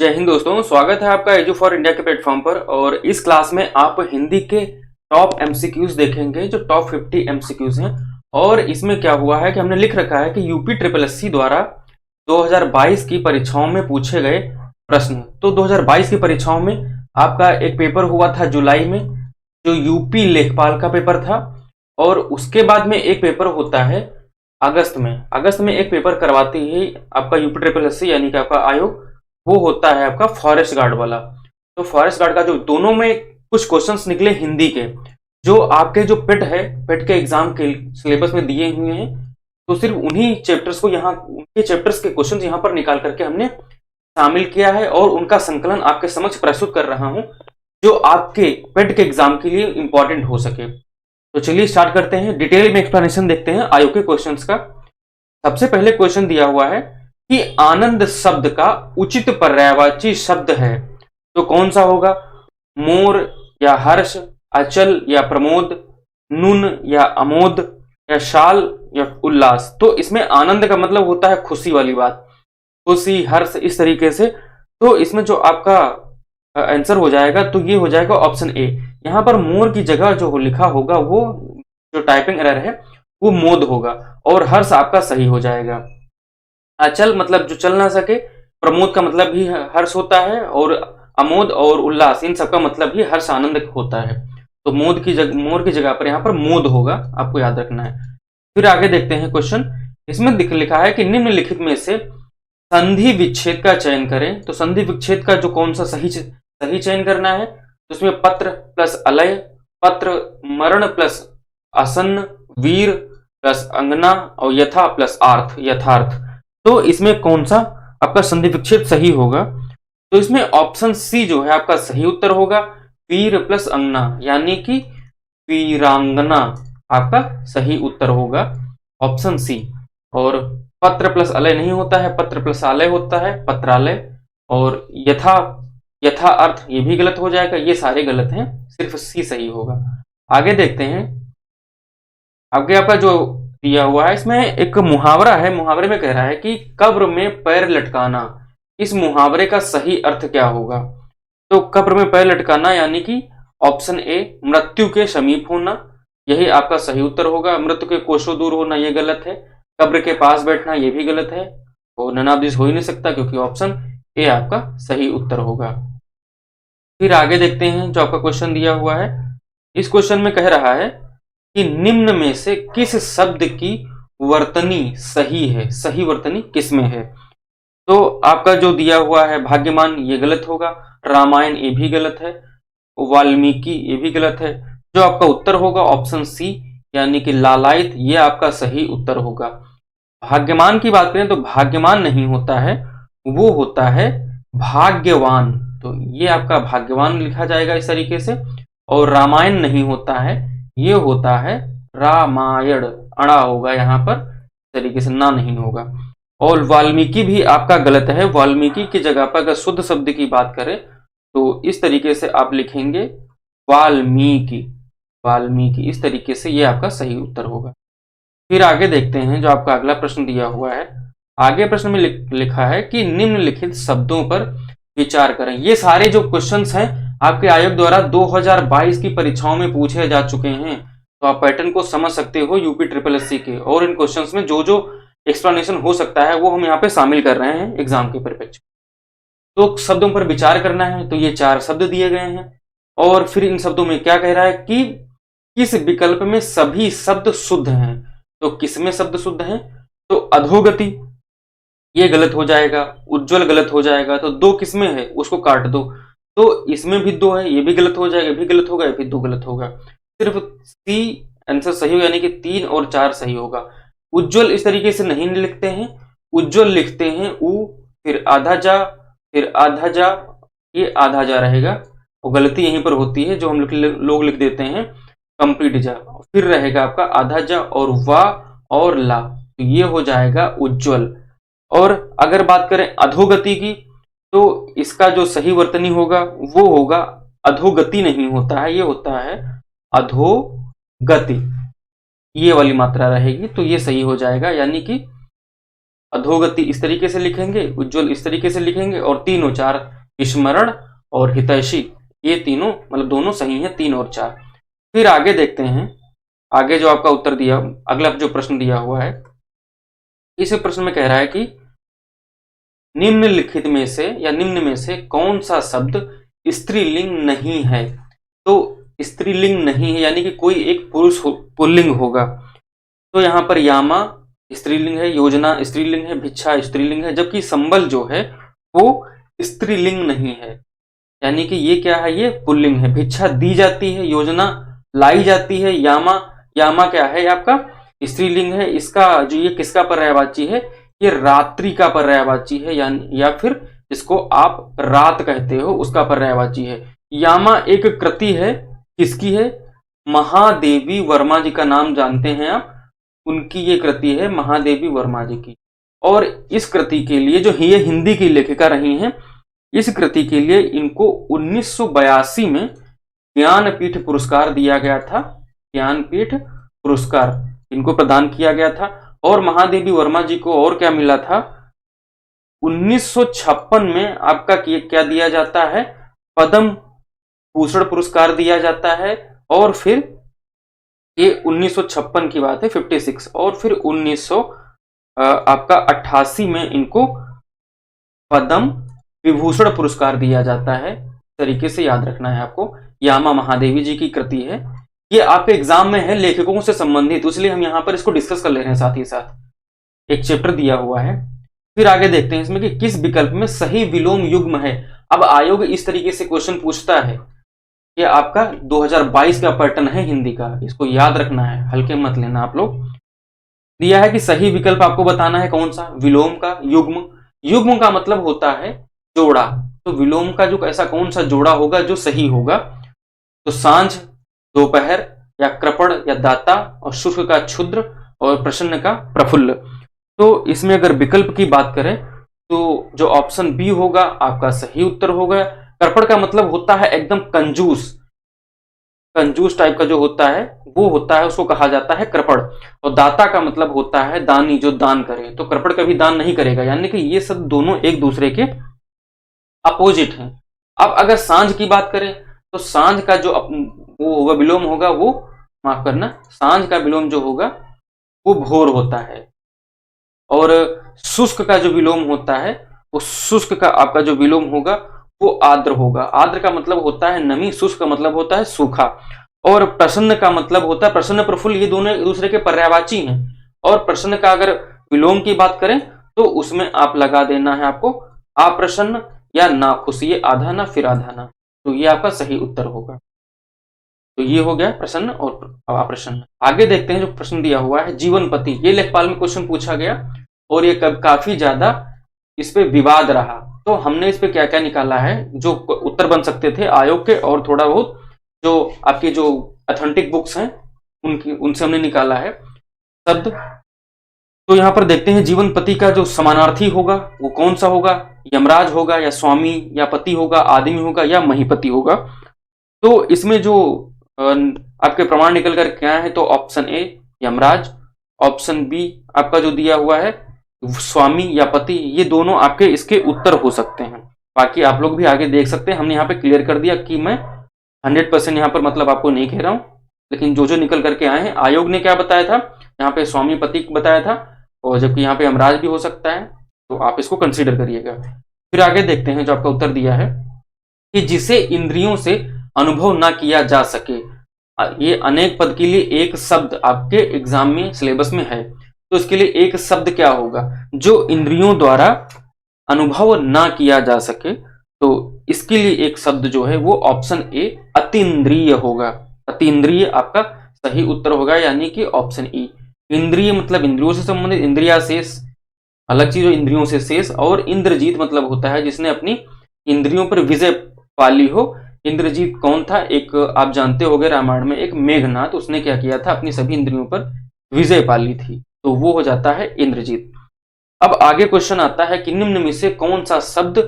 जय हिंद दोस्तों, स्वागत है आपका एजू फॉर इंडिया के प्लेटफॉर्म पर। और इस क्लास में आप हिंदी के टॉप एमसीक्यूज देखेंगे जो टॉप 50 एमसीक्यूज हैं। और इसमें क्या हुआ है कि हमने लिख रखा है कि यूपी ट्रिपल एससी द्वारा 2022 की परीक्षाओं में पूछे गए प्रश्न। तो 2022 की परीक्षाओं में आपका एक पेपर हुआ था जुलाई में, जो यूपी लेखपाल का पेपर था। और उसके बाद में एक पेपर होता है अगस्त में एक पेपर करवाती है आपका यूपी ट्रिपल एससी यानी कि आपका आयोग, वो होता है आपका फॉरेस्ट गार्ड वाला। तो फॉरेस्ट गार्ड का जो दोनों में कुछ क्वेश्चंस निकले हिंदी के, जो आपके जो पेट के एग्जाम के सिलेबस में दिए हुए हैं। तो सिर्फ उन्हीं चैप्टर्स को उनके चैप्टर्स के क्वेश्चंस यहाँ पर निकाल करके हमने शामिल किया है और उनका संकलन आपके समक्ष प्रस्तुत कर रहा हूं, जो आपके पेट के एग्जाम के लिए इंपॉर्टेंट हो सके। तो चलिए स्टार्ट करते हैं, डिटेल में एक्सप्लेनेशन देखते हैं आयोग के क्वेश्चंस का। सबसे पहले क्वेश्चन दिया हुआ है कि आनंद शब्द का उचित पर्यायवाची शब्द है, तो कौन सा होगा? मोर या हर्ष, अचल या प्रमोद, नुन या अमोद, या शाल या उल्लास। तो इसमें आनंद का मतलब होता है खुशी वाली बात, खुशी, हर्ष, इस तरीके से। तो इसमें जो आपका आंसर हो जाएगा तो ये हो जाएगा ऑप्शन ए। यहां पर मोर की जगह जो लिखा होगा वो जो टाइपिंग एरर है वो मोद होगा, और हर्ष आपका सही हो जाएगा। अचल मतलब जो चल ना सके, प्रमोद का मतलब भी हर्ष होता है, और अमोद और उल्लास इन सबका मतलब भी हर्ष आनंद होता है। तो मोर की जगह पर यहाँ पर मोद होगा, आपको याद रखना है। फिर आगे देखते हैं क्वेश्चन। इसमें लिखा है कि निम्नलिखित में से संधि विच्छेद का चयन करें। तो संधि विच्छेद का जो कौन सा सही चयन करना है, तो उसमें पत्र प्लस अलय, पत्र, मरण प्लस आसन्न, वीर प्लस अंगना, और यथा प्लस आर्थ, यथार्थ। तो इसमें कौन सा आपका संधि विच्छेद सही होगा? तो इसमें ऑप्शन सी जो है आपका सही उत्तर होगा, वीर प्लस अंगना यानी कि वीरांगना आपका सही उत्तर होगा, ऑप्शन सी। और पत्र प्लस अलय नहीं होता है, पत्र प्लस आलय होता है, पत्रालय। और यथा अर्थ ये भी गलत हो जाएगा, ये सारे गलत हैं, सिर्फ सी सही होगा। आगे देखते हैं। आगे आपका जो दिया हुआ है इसमें एक मुहावरा है, मुहावरे में कह रहा है कि कब्र में पैर लटकाना। इस मुहावरे का सही अर्थ क्या होगा? तो कब्र में पैर लटकाना यानी कि ऑप्शन ए, मृत्यु के समीप होना, यही आपका सही उत्तर होगा। मृत्यु के कोसों दूर होना ये गलत है, कब्र के पास बैठना ये भी गलत है, और नन ऑफ दिस हो ही नहीं सकता, क्योंकि ऑप्शन ए आपका सही उत्तर होगा। फिर आगे देखते हैं जो आपका क्वेश्चन दिया हुआ है। इस क्वेश्चन में कह रहा है कि निम्न में से किस शब्द की वर्तनी सही है, सही वर्तनी किस में है? तो आपका जो दिया हुआ है भाग्यमान ये गलत होगा, रामायण ये भी गलत है, वाल्मीकि ये भी गलत है। जो आपका उत्तर होगा ऑप्शन सी यानी कि लालायित, ये आपका सही उत्तर होगा। भाग्यमान की बात करें तो भाग्यमान नहीं होता है, वो होता है भाग्यवान। तो ये आपका भाग्यवान लिखा जाएगा इस तरीके से। और रामायण नहीं होता है, ये होता है रामायण, अड़ा होगा यहाँ पर, इस तरीके से ना नहीं होगा। और वाल्मीकि भी आपका गलत है, वाल्मीकि की जगह पर अगर शुद्ध शब्द की बात करें तो इस तरीके से आप लिखेंगे वाल्मीकि, वाल्मीकि, इस तरीके से ये आपका सही उत्तर होगा। फिर आगे देखते हैं जो आपका अगला प्रश्न दिया हुआ है। आगे प्रश्न में लिखा है कि निम्नलिखित शब्दों पर विचार करें। ये सारे जो क्वेश्चंस हैं आपके आयोग द्वारा 2022 की परीक्षाओं में पूछे जा चुके हैं, तो आप पैटर्न को समझ सकते हो यूपी ट्रिपल एससी के। और इन क्वेश्चंस में जो जो एक्सप्लेनेशन हो सकता है वो हम यहाँ पे शामिल कर रहे हैं एग्जाम के परिप्रेक्ष्य। तो शब्दों पर विचार करना है, तो ये 4 शब्द दिए गए हैं। और फिर इन शब्दों में क्या कह रहा है कि किस विकल्प में सभी शब्द शुद्ध हैं। तो किसमें शब्द शुद्ध हैं? तो अधोगति ये गलत हो जाएगा, उज्जवल गलत हो जाएगा। तो 2 किसमें है उसको काट दो, तो इसमें भी 2 है, ये भी गलत हो जाएगा, ये भी गलत होगा, ये भी 2 गलत होगा। सिर्फ सी आंसर सही होगा, यानी कि 3 और 4 सही होगा। उज्जवल इस तरीके से नहीं लिखते हैं, उज्जवल लिखते हैं उ, फिर आधा जा, फिर आधा जा, ये आधा जा रहेगा। और गलती यहीं पर होती है, जो हम लोग लिख देते हैं कंप्लीट जा, फिर रहेगा आपका आधा जा और वा और ला, तो ये हो जाएगा उज्जवल। और अगर बात करें अधोगति की, तो इसका जो सही वर्तनी होगा वो होगा अधोगति नहीं होता है, ये होता है अधोगति, ये वाली मात्रा रहेगी, तो ये सही हो जाएगा। यानी कि अधोगति इस तरीके से लिखेंगे, उज्ज्वल इस तरीके से लिखेंगे, और 3 और 4 स्मरण और हितैषी, ये तीनों मतलब दोनों सही हैं, 3 और 4। फिर आगे देखते हैं, आगे जो आपका उत्तर दिया, अगला जो प्रश्न दिया हुआ है, इस प्रश्न में कह रहा है कि निम्नलिखित में से या निम्न में से कौन सा शब्द स्त्रीलिंग नहीं है। तो स्त्रीलिंग नहीं है यानी कि कोई एक पुरुष पुल्लिंग होगा। तो यहाँ पर यामा स्त्रीलिंग है, योजना स्त्रीलिंग है, भिक्षा स्त्रीलिंग है, जबकि संबल जो है वो स्त्रीलिंग नहीं है, यानी कि ये क्या है, ये पुल्लिंग है। भिक्षा दी जाती है, योजना लाई जाती है, यामा, यामा क्या है आपका स्त्रीलिंग है। इसका जो ये किसका पर्यायवाची है, ये रात्रि का पर्यायवाची है, या फिर इसको आप रात कहते हो उसका पर्यायवाची है। यामा एक कृति है, किसकी है, महादेवी वर्मा जी का नाम जानते हैं आप, उनकी ये कृति है महादेवी वर्मा जी की। और इस कृति के लिए जो ये हिंदी की लेखिका रही हैं, इस कृति के लिए इनको 1982 में ज्ञानपीठ पुरस्कार दिया गया था, ज्ञानपीठ पुरस्कार इनको प्रदान किया गया था। और महादेवी वर्मा जी को और क्या मिला था, 1956 में आपका क्या दिया जाता है, पद्म भूषण पुरस्कार दिया जाता है। और फिर ये 1956 की बात है, 56, और फिर 1988 में इनको पद्म विभूषण पुरस्कार दिया जाता है। तरीके से याद रखना है आपको, यामा महादेवी जी की कृति है, ये आपके एग्जाम में है लेखकों से संबंधित, इसलिए हम यहाँ पर इसको डिस्कस कर ले रहे हैं, साथ ही साथ एक चैप्टर दिया हुआ है। फिर आगे देखते हैं इसमें कि किस विकल्प में सही विलोम युग्म है। अब आयोग इस तरीके से क्वेश्चन पूछता है, ये आपका 2022 का पैटर्न है हिंदी का, इसको याद रखना है, हल्के मत लेना आप लोग। दिया है कि सही विकल्प आपको बताना है कौन सा, विलोम का, युग्म। युग्म का मतलब होता है जोड़ा, तो विलोम का जो ऐसा कौन सा जोड़ा होगा जो सही होगा। तो सांझ, दोपहर, या कृपण या दाता, और शुष्क का क्षुद्र, और प्रसन्न का प्रफुल्ल। तो इसमें अगर विकल्प की बात करें तो जो ऑप्शन बी होगा आपका सही उत्तर होगा। कृपण का मतलब होता है एकदम कंजूस, कंजूस टाइप का जो होता है वो होता है, उसको कहा जाता है कृपण। और दाता का मतलब होता है दानी, जो दान करे, तो कृपण कभी दान नहीं करेगा, यानी कि ये सब दोनों एक दूसरे के अपोजिट हैं। अब अगर सांझ की बात करें तो सांझ का जो वो होगा विलोम होगा, वो माफ करना, सांझ का विलोम जो होगा वो भोर होता है। और शुष्क का जो विलोम होता है, वो शुष्क का आपका जो विलोम होगा वो आर्द्र होगा। आर्द्र का मतलब होता है नमी, शुष्क का मतलब होता है सूखा। और प्रसन्न का मतलब होता है, प्रसन्न प्रफुल्ल ये दोनों एक दूसरे के पर्यायवाची हैं। और प्रसन्न का अगर विलोम की बात करें तो उसमें आप लगा देना है आपको अप्रसन्न या नाखुश, ये आधा ना फिर आधा ना, तो ये आपका सही उत्तर होगा। तो ये हो गया प्रसन्न और अप्रसन्न। आगे देखते हैं जो प्रश्न दिया हुआ है, जीवन पति, ये लेखपाल में क्वेश्चन पूछा गया और ये काफी ज्यादा इस पे विवाद रहा। तो हमने इस पे क्या क्या निकाला है, जो उत्तर बन सकते थे आयोग के, और थोड़ा बहुत जो आपकी जो ऑथेंटिक बुक्स हैं उनसे हमने निकाला है शब्द। तो यहाँ पर देखते हैं जीवन पति का जो समानार्थी होगा वो कौन सा होगा, यमराज होगा, या स्वामी या पति होगा, आदमी होगा, या महीपति होगा। तो इसमें जो आपके प्रमाण निकल कर क्या है, तो option A Yamraj, option B आपका जो दिया हुआ है स्वामी या पति, ये दोनों आपके इसके उत्तर हो सकते हैं। बाकी आप लोग भी आगे देख सकते हैं, हमने यहाँ पे क्लियर कर दिया कि मैं 100% यहाँ पर मतलब आपको नहीं कह रहा हूँ, लेकिन जो जो निकल करके आए हैं, आयोग ने क्या बताया था, यहाँ पे स्वामी पति बताया था, और जबकि यहाँ पे यमराज भी हो सकता है, तो आप इसको कंसीडर करिएगा। फिर आगे देखते हैं जो आपका उत्तर दिया है कि जिसे इंद्रियों से अनुभव ना किया जा सके, ये अनेक पद के लिए एक शब्द आपके एग्जाम में सिलेबस में है। तो इसके लिए एक शब्द क्या होगा, जो इंद्रियों द्वारा अनुभव ना किया जा सके, तो इसके लिए एक शब्द जो है वो ऑप्शन ए अतीन्द्रिय होगा। अतीन्द्रिय आपका सही उत्तर होगा, यानी कि ऑप्शन ई। इंद्रिय मतलब इंद्रियों से संबंधित, इंद्रिया शेष अलग चीज, इंद्रियों से शेष। और इंद्रजीत मतलब होता है जिसने अपनी इंद्रियों पर विजय पाली हो। इंद्रजीत कौन था, एक आप जानते होंगे रामायण में एक मेघनाथ, उसने क्या किया था, अपनी सभी इंद्रियों पर विजय पाली थी, तो वो हो जाता है इंद्रजीत। अब आगे क्वेश्चन आता है कि निम्न में से कौन सा शब्द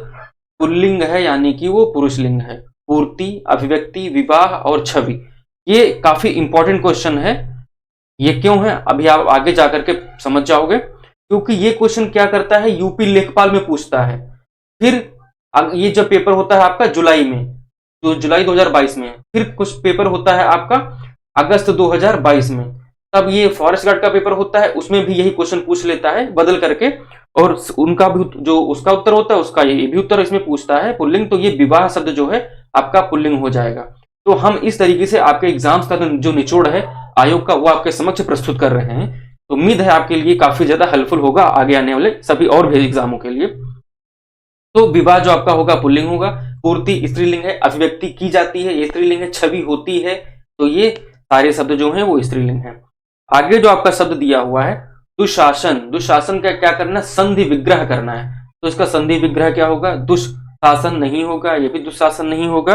पुल्लिंग है, यानी कि वो पुरुषलिंग है। पूर्ति, अभिव्यक्ति, विवाह और छवि, ये काफी इंपॉर्टेंट क्वेश्चन है। ये क्यों है अभी आप आगे जाकर के समझ जाओगे। क्योंकि ये क्वेश्चन क्या करता है, यूपी लेखपाल में पूछता है। फिर ये जब पेपर होता है आपका जुलाई में, तो जुलाई 2022 में, फिर कुछ पेपर होता है आपका अगस्त 2022 में, तब ये फॉरेस्ट गार्ड का पेपर होता है, उसमें भी यही क्वेश्चन पूछ लेता है बदल करके, और उनका भी जो उसका उत्तर होता है उसका ये भी उत्तर इसमें पूछता है पुल्लिंग, तो ये विवाह शब्द जो है आपका पुल्लिंग हो जाएगा। तो हम इस तरीके से आपके एग्जाम्स का जो निचोड़ है आयोग का वो आपके समक्ष प्रस्तुत कर रहे हैं। तो उम्मीद है आपके लिए काफी ज्यादा हेल्पफुल होगा आगे आने वाले सभी और भी एग्जामों के लिए। तो विवाह जो आपका होगा पुल्लिंग होगा, पूर्ति स्त्रीलिंग है, अभिव्यक्ति की जाती है ये स्त्रीलिंग है, छवि होती है, तो ये सारे शब्द जो हैं वो स्त्रीलिंग है। आगे जो आपका शब्द दिया हुआ है दुशासन, दुशासन का क्या करना है, संधि विग्रह करना है, तो इसका संधि विग्रह क्या होगा, दुशासन नहीं होगा, ये भी दुशासन नहीं होगा,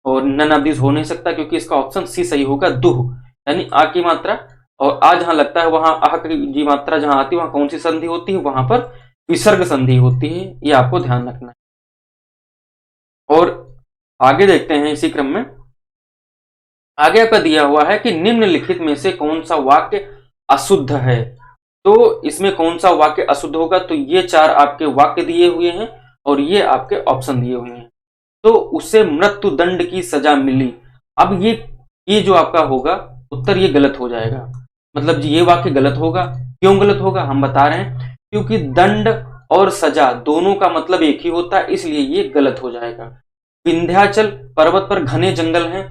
और नन ऑफ दिस हो नहीं सकता क्योंकि इसका ऑप्शन सी सही होगा, दुह, यानी आ की मात्रा, और आ जहां लगता है वहां आह की मात्रा जहां आती है वहां कौन सी संधि होती है, वहां पर विसर्ग संधि होती है, ये आपको ध्यान रखना है। और आगे देखते हैं इसी क्रम में, आगे आपका दिया हुआ है कि निम्नलिखित में से कौन सा वाक्य अशुद्ध है, तो इसमें कौन सा वाक्य अशुद्ध होगा, तो ये चार आपके वाक्य दिए हुए हैं और ये आपके ऑप्शन दिए हुए हैं। तो उसे मृत्यु दंड की सजा मिली, अब ये जो आपका होगा उत्तर ये गलत हो जाएगा, मतलब ये वाक्य गलत होगा। क्यों गलत होगा हम बता रहे हैं, क्योंकि दंड और सजा दोनों का मतलब एक ही होता है, इसलिए ये गलत हो जाएगा। विंध्याचल पर्वत पर घने जंगल हैं,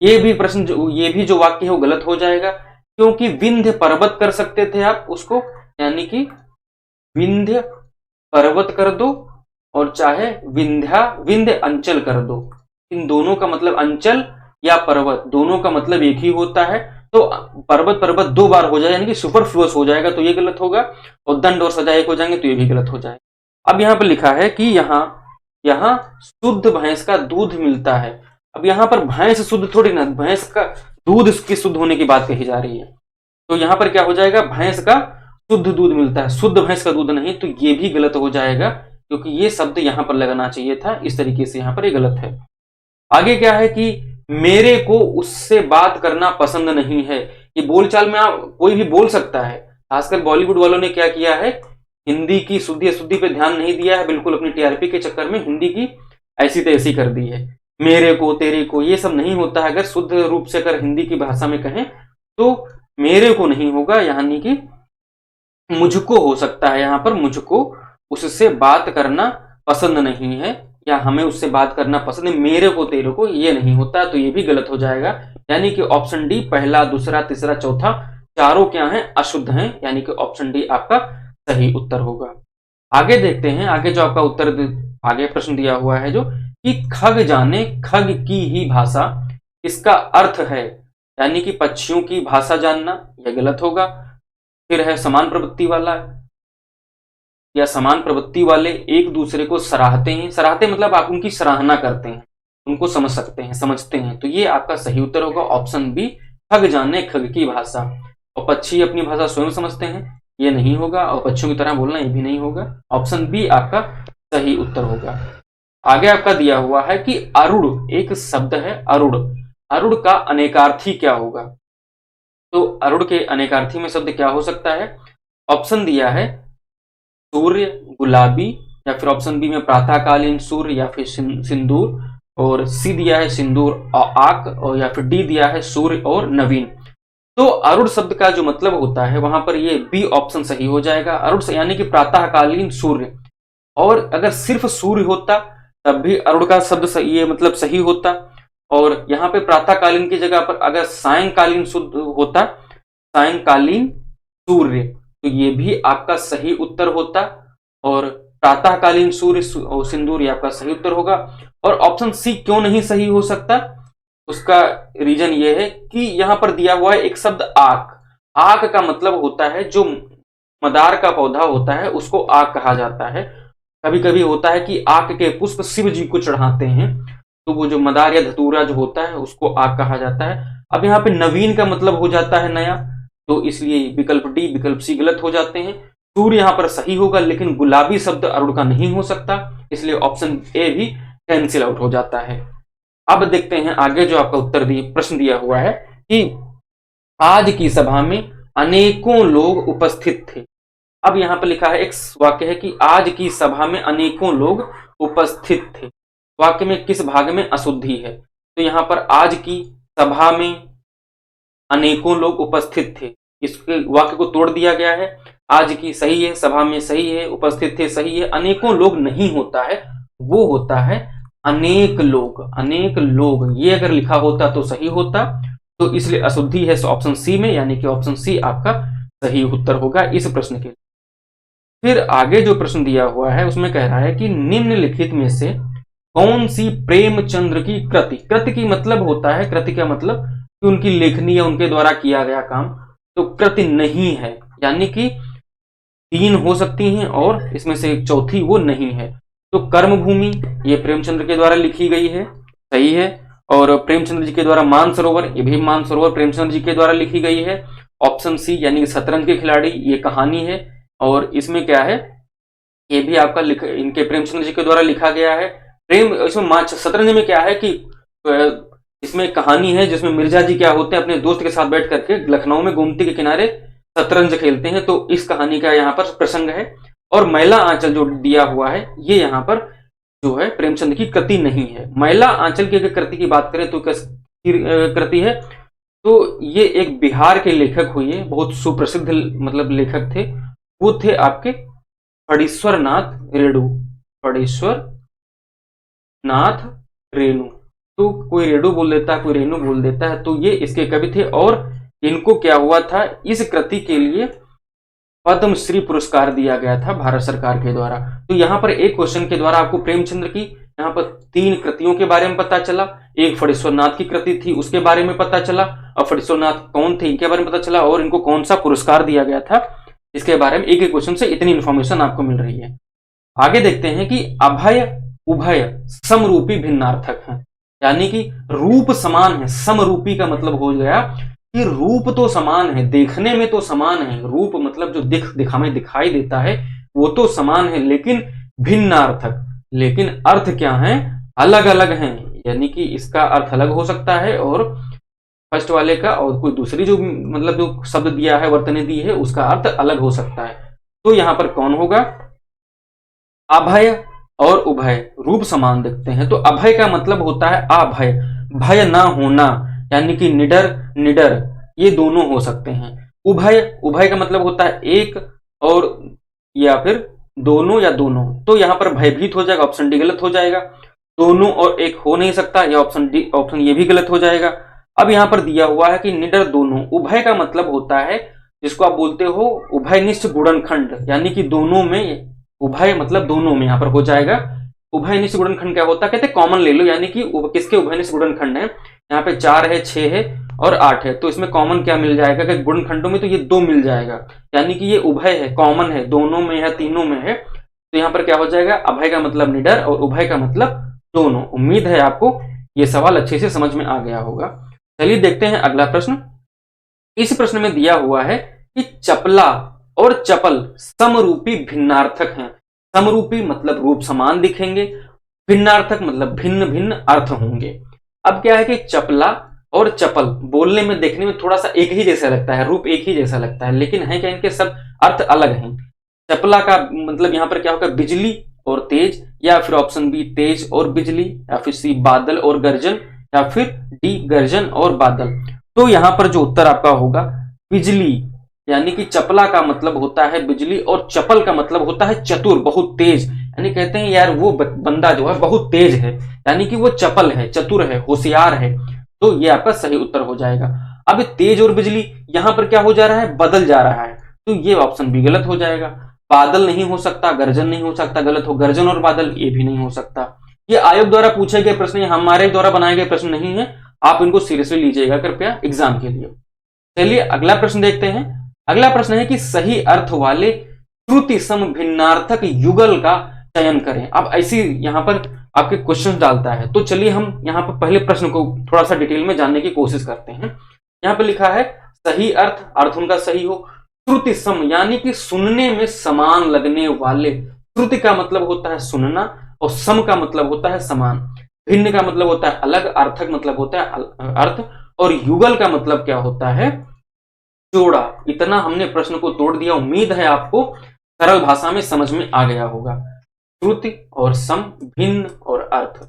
ये भी प्रश्न ये भी जो वाक्य है वो गलत हो जाएगा, क्योंकि विंध्य पर्वत कर सकते थे आप उसको, यानी कि विंध्य पर्वत कर दो और चाहे विंध्य अंचल कर दो, इन दोनों का मतलब अंचल या पर्वत दोनों का मतलब एक ही होता है, तो पर्वत दो बार हो जाए यानी कि सुपरफ्लुअस हो जाएगा, तो ये गलत होगा, और दंड और सजा एक हो जाएंगे तो ये भी गलत हो जाएगा। अब यहां पर लिखा है कि यहां शुद्ध भैंस का दूध मिलता है, अब यहां पर भैंस शुद्ध थोड़ी ना, भैंस का दूध की शुद्ध होने की बात कही जा रही है, तो यहां पर क्या हो जाएगा, भैंस का शुद्ध दूध मिलता है, शुद्ध भैंस का दूध नहीं, तो ये भी गलत हो जाएगा, क्योंकि ये शब्द यहां पर लगाना चाहिए था, इस तरीके से यहां पर ये गलत है। आगे क्या है कि मेरे को उससे बात करना पसंद नहीं है, ये बोलचाल में आप कोई भी बोल सकता है, खासकर बॉलीवुड वालों ने क्या किया है, हिंदी की शुद्धि अशुद्धि पे ध्यान नहीं दिया है, बिल्कुल अपनी टीआरपी के चक्कर में हिंदी की ऐसी तैसी कर दी है, मेरे को तेरे को ये सब नहीं होता है। अगर शुद्ध रूप से अगर हिंदी की भाषा में कहें तो मेरे को नहीं होगा, यानी कि मुझको हो सकता है, यहां पर मुझको उससे बात करना पसंद नहीं है, या हमें उससे बात करना पसंद है, मेरे को तेरे को ये नहीं होता, तो ये भी गलत हो जाएगा, यानी कि ऑप्शन डी पहला दूसरा तीसरा चौथा चारों क्या है, अशुद्ध हैं, यानी कि ऑप्शन डी आपका सही उत्तर होगा। आगे देखते हैं, आगे जो आपका उत्तर आगे प्रश्न दिया हुआ है जो कि खग जाने खग की ही भाषा, इसका अर्थ है यानी कि पक्षियों की भाषा जानना, यह गलत होगा। फिर है समान प्रवृत्ति वाला, या समान प्रवृत्ति वाले एक दूसरे को सराहते हैं, सराहते मतलब आप उनकी सराहना करते हैं, उनको समझ सकते हैं समझते हैं, तो ये आपका सही उत्तर होगा ऑप्शन बी, खग जाने खग की भाषा। और पक्षी अपनी भाषा स्वयं समझते हैं, ये नहीं होगा, और पक्षियों की तरह बोलना ये भी नहीं होगा, ऑप्शन बी आपका सही उत्तर होगा। आगे आपका दिया हुआ है कि अरुण एक शब्द है, अरुण, अरुण का अनेकार्थी क्या होगा, तो अरुण के अनेकार्थी में शब्द क्या हो सकता है, ऑप्शन दिया है सूर्य, गुलाबी, या फिर ऑप्शन बी में प्रातःकालीन सूर्य या फिर सिंदूर, और सी दिया है सिंदूर और आक, और या फिर डी दिया है सूर्य और नवीन। तो अरुण शब्द का जो मतलब होता है वहां पर ये बी ऑप्शन सही हो जाएगा, अरुण यानी कि प्रातःकालीन सूर्य, और अगर सिर्फ सूर्य होता तब भी अरुण का शब्द ये मतलब सही होता, और यहाँ पे प्रातःकालीन की जगह पर अगर सायंकालीन शुद्ध होता, सायंकालीन सूर्य, तो ये भी आपका सही उत्तर होता, और प्रातःकालीन सूर्य और सिंदूर ये आपका सही उत्तर होगा। और ऑप्शन सी क्यों नहीं सही हो सकता, उसका रीजन ये है कि यहां पर दिया हुआ है एक शब्द आक, आक का मतलब होता है जो मदार का पौधा होता है उसको आक कहा जाता है, कभी कभी होता है कि आक के पुष्प शिव जी को चढ़ाते हैं, तो वो जो मदार या धतूरा जो होता है उसको आक कहा जाता है। अब यहाँ पे नवीन का मतलब हो जाता है नया, तो इसलिए विकल्प डी विकल्प सी गलत हो जाते हैं। सूर्य यहाँ पर सही होगा, लेकिन गुलाबी शब्द अरुण का नहीं हो सकता, इसलिए ऑप्शन ए भी कैंसिल आउट हो जाता है। अब देखते हैं आगे जो आपका उत्तर प्रश्न दिया हुआ है कि आज की सभा में अनेकों लोग उपस्थित थे, अब यहाँ पर लिखा है, एक वाक्य है कि आज की सभा में अनेकों लोग उपस्थित थे। वाक्य में किस भाग में अशुद्धि है? तो यहाँ पर आज की सभा में अनेकों लोग उपस्थित थे, इसके वाक्य को तोड़ दिया गया है। आज की सही है, सभा में सही है, उपस्थित थे सही है, अनेकों लोग नहीं होता है, वो होता है अनेक लोग। अनेक लोग ये अगर लिखा होता तो सही होता, तो इसलिए अशुद्धि है ऑप्शन सी में, यानी कि ऑप्शन सी आपका सही उत्तर होगा इस प्रश्न के। फिर आगे जो प्रश्न दिया हुआ है उसमें कह रहा है कि निम्नलिखित में से कौन सी प्रेमचंद्र की कृति, कृति की मतलब होता है, कृति का मतलब कि उनकी लेखनी या उनके द्वारा किया गया काम, तो कृति नहीं है, यानी कि तीन हो सकती हैं और इसमें से एक चौथी वो नहीं है। तो कर्मभूमि ये प्रेमचंद्र के द्वारा लिखी गई है, सही है। और प्रेमचंद्र जी के द्वारा मानसरोवर, ये भी मानसरोवर प्रेमचंद्र जी के द्वारा लिखी गई है। ऑप्शन सी यानी शतरंज के खिलाड़ी ये कहानी है, और इसमें क्या है, ये भी आपका इनके प्रेमचंद्र जी के द्वारा लिखा गया है। इसमें शतरंज में क्या है कि इसमें कहानी है जिसमें मिर्जा जी क्या होते हैं अपने दोस्त के साथ बैठ करके लखनऊ में गोमती के किनारे शतरंज खेलते हैं, तो इस कहानी का यहाँ पर प्रसंग है। और मैला आंचल जो दिया हुआ है ये यहाँ पर जो है प्रेमचंद की कृति नहीं है। मैला आंचल की अगर कृति की बात करें तो कृति है, तो ये एक बिहार के लेखक हुए, बहुत सुप्रसिद्ध मतलब लेखक थे, वो थे आपके फणीश्वर नाथ रेणु। फणीश्वर नाथ रेणु, तो कोई रेणु बोल देता है, कोई रेणु बोल देता है, तो ये इसके कवि थे। और इनको क्या हुआ था, इस कृति के लिए पद्मश्री पुरस्कार दिया गया था भारत सरकार के द्वारा। तो यहाँ पर एक क्वेश्चन के द्वारा आपको प्रेमचंद्र की यहाँ पर तीन कृतियों के बारे में पता चला। एक फणीश्वर नाथ की कृति थी उसके बारे में पता चला, और फणीश्वर नाथ कौन थे इनके बारे में पता चला, और इनको कौन सा पुरस्कार दिया गया था इसके बारे में एक एक क्वेश्चन से इतनी इंफॉर्मेशन आपको मिल रही है। आगे देखते हैं कि अभय उभय समरूपी भिन्नार्थक है, यानी कि रूप समान है, समरूपी का मतलब हो गया कि रूप तो समान है, देखने में तो समान है, रूप मतलब जो दिखाई देता है वो तो समान है, लेकिन भिन्नार्थक, लेकिन अर्थ क्या है, अलग अलग हैं, यानी कि इसका अर्थ अलग हो सकता है और फर्स्ट वाले का और कोई दूसरी जो मतलब जो शब्द दिया है, वर्तनी दी है, उसका अर्थ अलग हो सकता है। तो यहां पर कौन होगा, अभय और उभय रूप समान दिखते हैं, तो अभय का मतलब होता है अभय, भय ना होना, यानी कि निडर निडर, ये दोनों हो सकते हैं। उभय, उभय का मतलब होता है एक और या फिर दोनों या दोनों, तो यहां पर भयभीत हो जाएगा, ऑप्शन डी गलत हो जाएगा। दोनों और एक हो नहीं सकता, या ऑप्शन ये भी गलत हो जाएगा। अब यहां पर दिया हुआ है कि निडर दोनों। उभय का मतलब होता है जिसको आप बोलते हो उभयनिष्ठ गुणनखंड, यानी कि दोनों में, उभय मतलब दोनों में यहां पर हो जाएगा। उभयनिष्ठ गुणनखंड क्या होता है, कहते कॉमन ले लो, यानी कि किसके उभयनिष्ठ गुणनखंड है, यहाँ पे 4 है, 6 है और 8 है, तो इसमें कॉमन क्या मिल जाएगा कि गुणनखंडों में तो ये 2 मिल जाएगा, यानी कि ये उभय है, कॉमन है, दोनों में है, तीनों में है, तो यहाँ पर क्या हो जाएगा, अभय का मतलब निडर और उभय का मतलब दोनों। उम्मीद है आपको ये सवाल अच्छे से समझ में आ गया होगा। चलिए देखते हैं अगला प्रश्न। इस प्रश्न में दिया हुआ है कि चपला और चपल समरूपी भिन्नार्थक हैं। समरूपी मतलब रूप समान दिखेंगे, भिन्नार्थक मतलब भिन्न भिन्न अर्थ होंगे। अब क्या है कि चपला और चपल बोलने में देखने में थोड़ा सा एक ही जैसा लगता है, रूप एक ही जैसा लगता है, लेकिन है क्या इनके सब अर्थ अलग हैं। चपला का मतलब यहां पर क्या होगा, बिजली और तेज, या फिर ऑप्शन बी तेज और बिजली, या फिर सी बादल और गर्जन, या फिर डी गर्जन और बादल। तो यहां पर जो उत्तर आपका होगा बिजली, यानी कि चपला का मतलब होता है बिजली और चपल का मतलब होता है चतुर, बहुत तेज, यानी कहते हैं यार वो बंदा जो है बहुत तेज है, यानी कि वो चपल है, चतुर है, होशियार है, तो ये आपका सही उत्तर हो जाएगा। अब तेज और बिजली यहां पर क्या हो जा रहा है, बदल जा रहा है, तो ये ऑप्शन भी गलत हो जाएगा। बादल नहीं हो सकता, गर्जन नहीं हो सकता, गलत हो, गर्जन और बादल ये भी नहीं हो सकता। ये आयोग द्वारा पूछे गए प्रश्न, हमारे द्वारा बनाए गए प्रश्न नहीं है, आप इनको सीरियसली लीजिएगा कृपया एग्जाम के लिए। चलिए अगला प्रश्न देखते हैं। अगला प्रश्न है कि सही अर्थ वाले श्रुति सम भिन्नार्थक युगल का चयन करें। अब ऐसी यहां पर आपके क्वेश्चन डालता है, तो चलिए हम यहां पर पहले प्रश्न को थोड़ा सा डिटेल में जानने की कोशिश करते हैं। यहां पर लिखा है सही अर्थ उनका सही हो, श्रुति सम यानी कि सुनने में समान लगने वाले, श्रुति का मतलब होता है सुनना और सम का मतलब होता है समान, भिन्न का मतलब होता है अलग, अर्थक मतलब होता है अर्थ, और युगल का मतलब क्या होता है, जोड़ा। इतना हमने प्रश्न को तोड़ दिया। उम्मीद है आपको सरल भाषा में समझ में आ गया होगा। श्रुति और सम, भिन्न और अर्थ।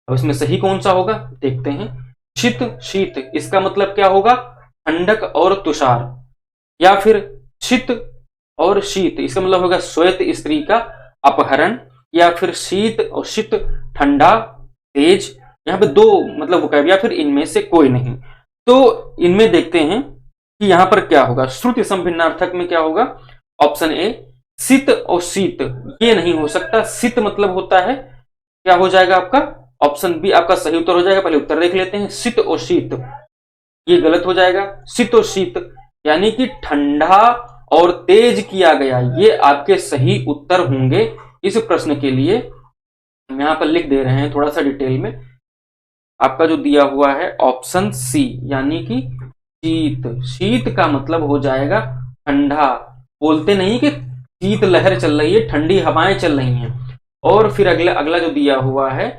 अब इसमें सही कौन सा होगा देखते हैं। शीत शीत, इसका मतलब क्या होगा, ठंडक और तुषार। या फिर शीत और शीत, इसका मतलब होगा श्वेत स्त्री का अपहरण। या फिर शीत और शीत, ठंडा, तेज। यहाँ पे दो मतलब वोकैब, या फिर इनमें से कोई नहीं। तो इनमें देखते हैं कि यहाँ पर क्या होगा। श्रुति सम भिन्नार्थक में क्या होगा, ऑप्शन ए शीत और शीत, ये नहीं हो सकता। शीत मतलब होता है, क्या हो जाएगा आपका, ऑप्शन बी आपका सही उत्तर हो जाएगा। पहले उत्तर देख लेते हैं। शीत और शीत, ये गलत हो जाएगा। शीत और शीत यानी कि ठंडा और तेज किया गया, ये आपके सही उत्तर होंगे इस प्रश्न के लिए। हम यहां पर लिख दे रहे हैं थोड़ा सा डिटेल में। आपका जो दिया हुआ है ऑप्शन सी, यानी कि शीत। शीत का मतलब हो जाएगा ठंडा। बोलते नहीं कि शीत लहर चल रही है, ठंडी हवाएं चल रही हैं। और फिर अगला अगला जो दिया हुआ है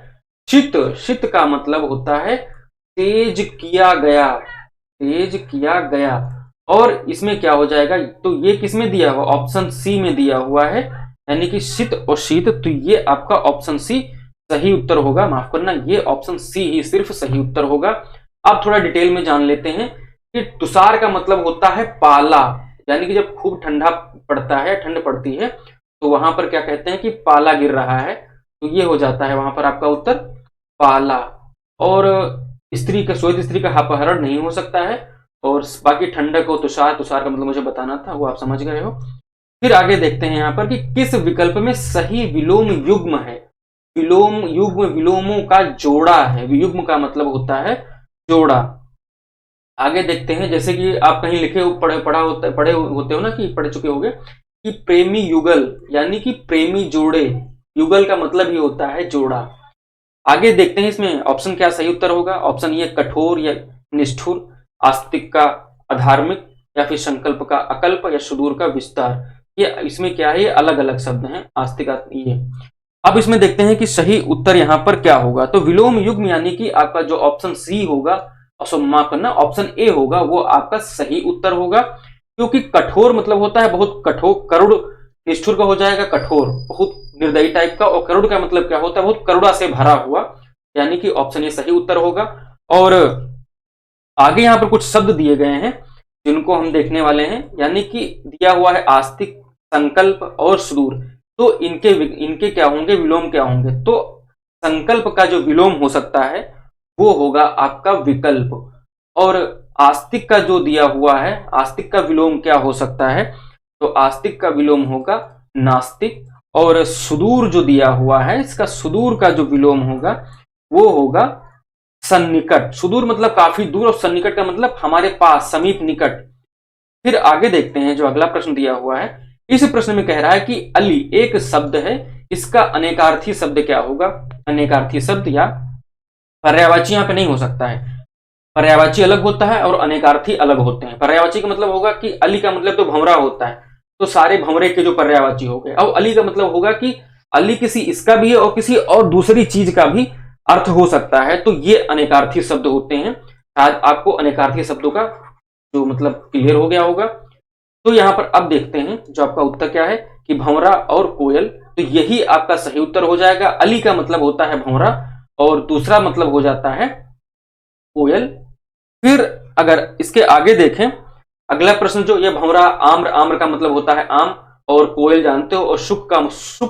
शीत, शीत का मतलब होता है तेज किया गया, तेज किया गया। और इसमें क्या हो जाएगा, तो ये किस में दिया हुआ, ऑप्शन सी में दिया हुआ है, यानी कि शीत और शीत। तो ये आपका ऑप्शन सी सही उत्तर होगा। माफ करना, ये ऑप्शन सी ही सिर्फ सही उत्तर होगा। अब थोड़ा डिटेल में जान लेते हैं कि तुषार का मतलब होता है पाला, यानी कि जब खूब ठंडा पड़ता है, ठंड पड़ती है, तो वहां पर क्या कहते हैं कि पाला गिर रहा है। तो ये हो जाता है वहां पर आपका उत्तर पाला। और स्त्री का, श्वेत स्त्री का अपहरण नहीं हो सकता है। और बाकी ठंडक और तुषार, तुषार का मतलब मुझे बताना था, वो आप समझ गए हो। फिर आगे देखते हैं यहाँ पर कि किस विकल्प में सही विलोम युग्म है। विलोम युग्म विलोमों का जोड़ा है। युग्म का मतलब होता है जोड़ा। आगे देखते हैं, जैसे कि आप कहीं लिखे पढ़े होते हो ना, कि पढ़ चुके होंगे कि प्रेमी युगल, यानी कि प्रेमी जोड़े। युगल का मतलब ही होता है जोड़ा। आगे देखते हैं इसमें ऑप्शन क्या सही उत्तर होगा। ऑप्शन ये कठोर या निष्ठुर, आस्तिक का अधार्मिक, या फिर संकल्प का अकल्प, या सुदूर का विस्तार। ये इसमें क्या है, ये अलग अलग शब्द हैं, आस्तिक ये। अब इसमें देखते हैं कि सही उत्तर यहाँ पर क्या होगा। तो विलोम युग्म यानी कि आपका जो ऑप्शन सी होगा, और माफ करना ऑप्शन ए होगा, वो आपका सही उत्तर होगा। क्योंकि कठोर मतलब होता है बहुत कठोर, करुण। निष्ठुर का हो जाएगा कठोर, बहुत निर्दयी टाइप का। और करुण का मतलब क्या होता है, बहुत करुणा से भरा हुआ, यानी कि ऑप्शन ए सही उत्तर होगा। और आगे यहाँ पर कुछ शब्द दिए गए हैं जिनको हम देखने वाले हैं, यानी कि दिया हुआ है आस्तिक, संकल्प और सुदूर। तो इनके क्या होंगे, विलोम क्या होंगे। तो संकल्प का जो विलोम हो सकता है वो होगा आपका विकल्प। और आस्तिक का जो दिया हुआ है, आस्तिक का विलोम क्या हो सकता है, तो आस्तिक का विलोम होगा नास्तिक। और सुदूर जो दिया हुआ है, इसका सुदूर का जो विलोम होगा वो होगा सन्निकट। सुदूर मतलब काफी दूर, और सन्निकट का मतलब हमारे पास, समीप, निकट। फिर आगे देखते हैं जो अगला प्रश्न दिया हुआ है। इस प्रश्न में कह रहा है कि अली एक शब्द है, इसका अनेकार्थी शब्द क्या होगा। अनेकार्थी शब्द या पर्यायवाची यहाँ पे नहीं हो सकता है। पर्यायवाची अलग होता है और अनेकार्थी अलग होते हैं। पर्यायवाची का मतलब होगा कि अली का मतलब तो भंवरा होता है, तो सारे भंवरे के जो पर्यायवाची हो गए। और अली का मतलब होगा कि अली किसी इसका भी है और किसी और दूसरी चीज का भी अर्थ हो सकता है। तो ये अनेकार्थी शब्द होते हैं। शायद आपको अनेकार्थी शब्दों का जो मतलब क्लियर हो गया होगा। तो यहां पर अब देखते हैं जो आपका उत्तर क्या है कि भंवरा और कोयल। तो यही आपका सही उत्तर हो जाएगा। अली का मतलब होता है भंवरा और दूसरा मतलब हो जाता है कोयल। फिर अगर इसके आगे देखें, अगला प्रश्न जो ये भंवरा, आम्र, आम्र का मतलब होता है आम, और कोयल जानते हो। और शुक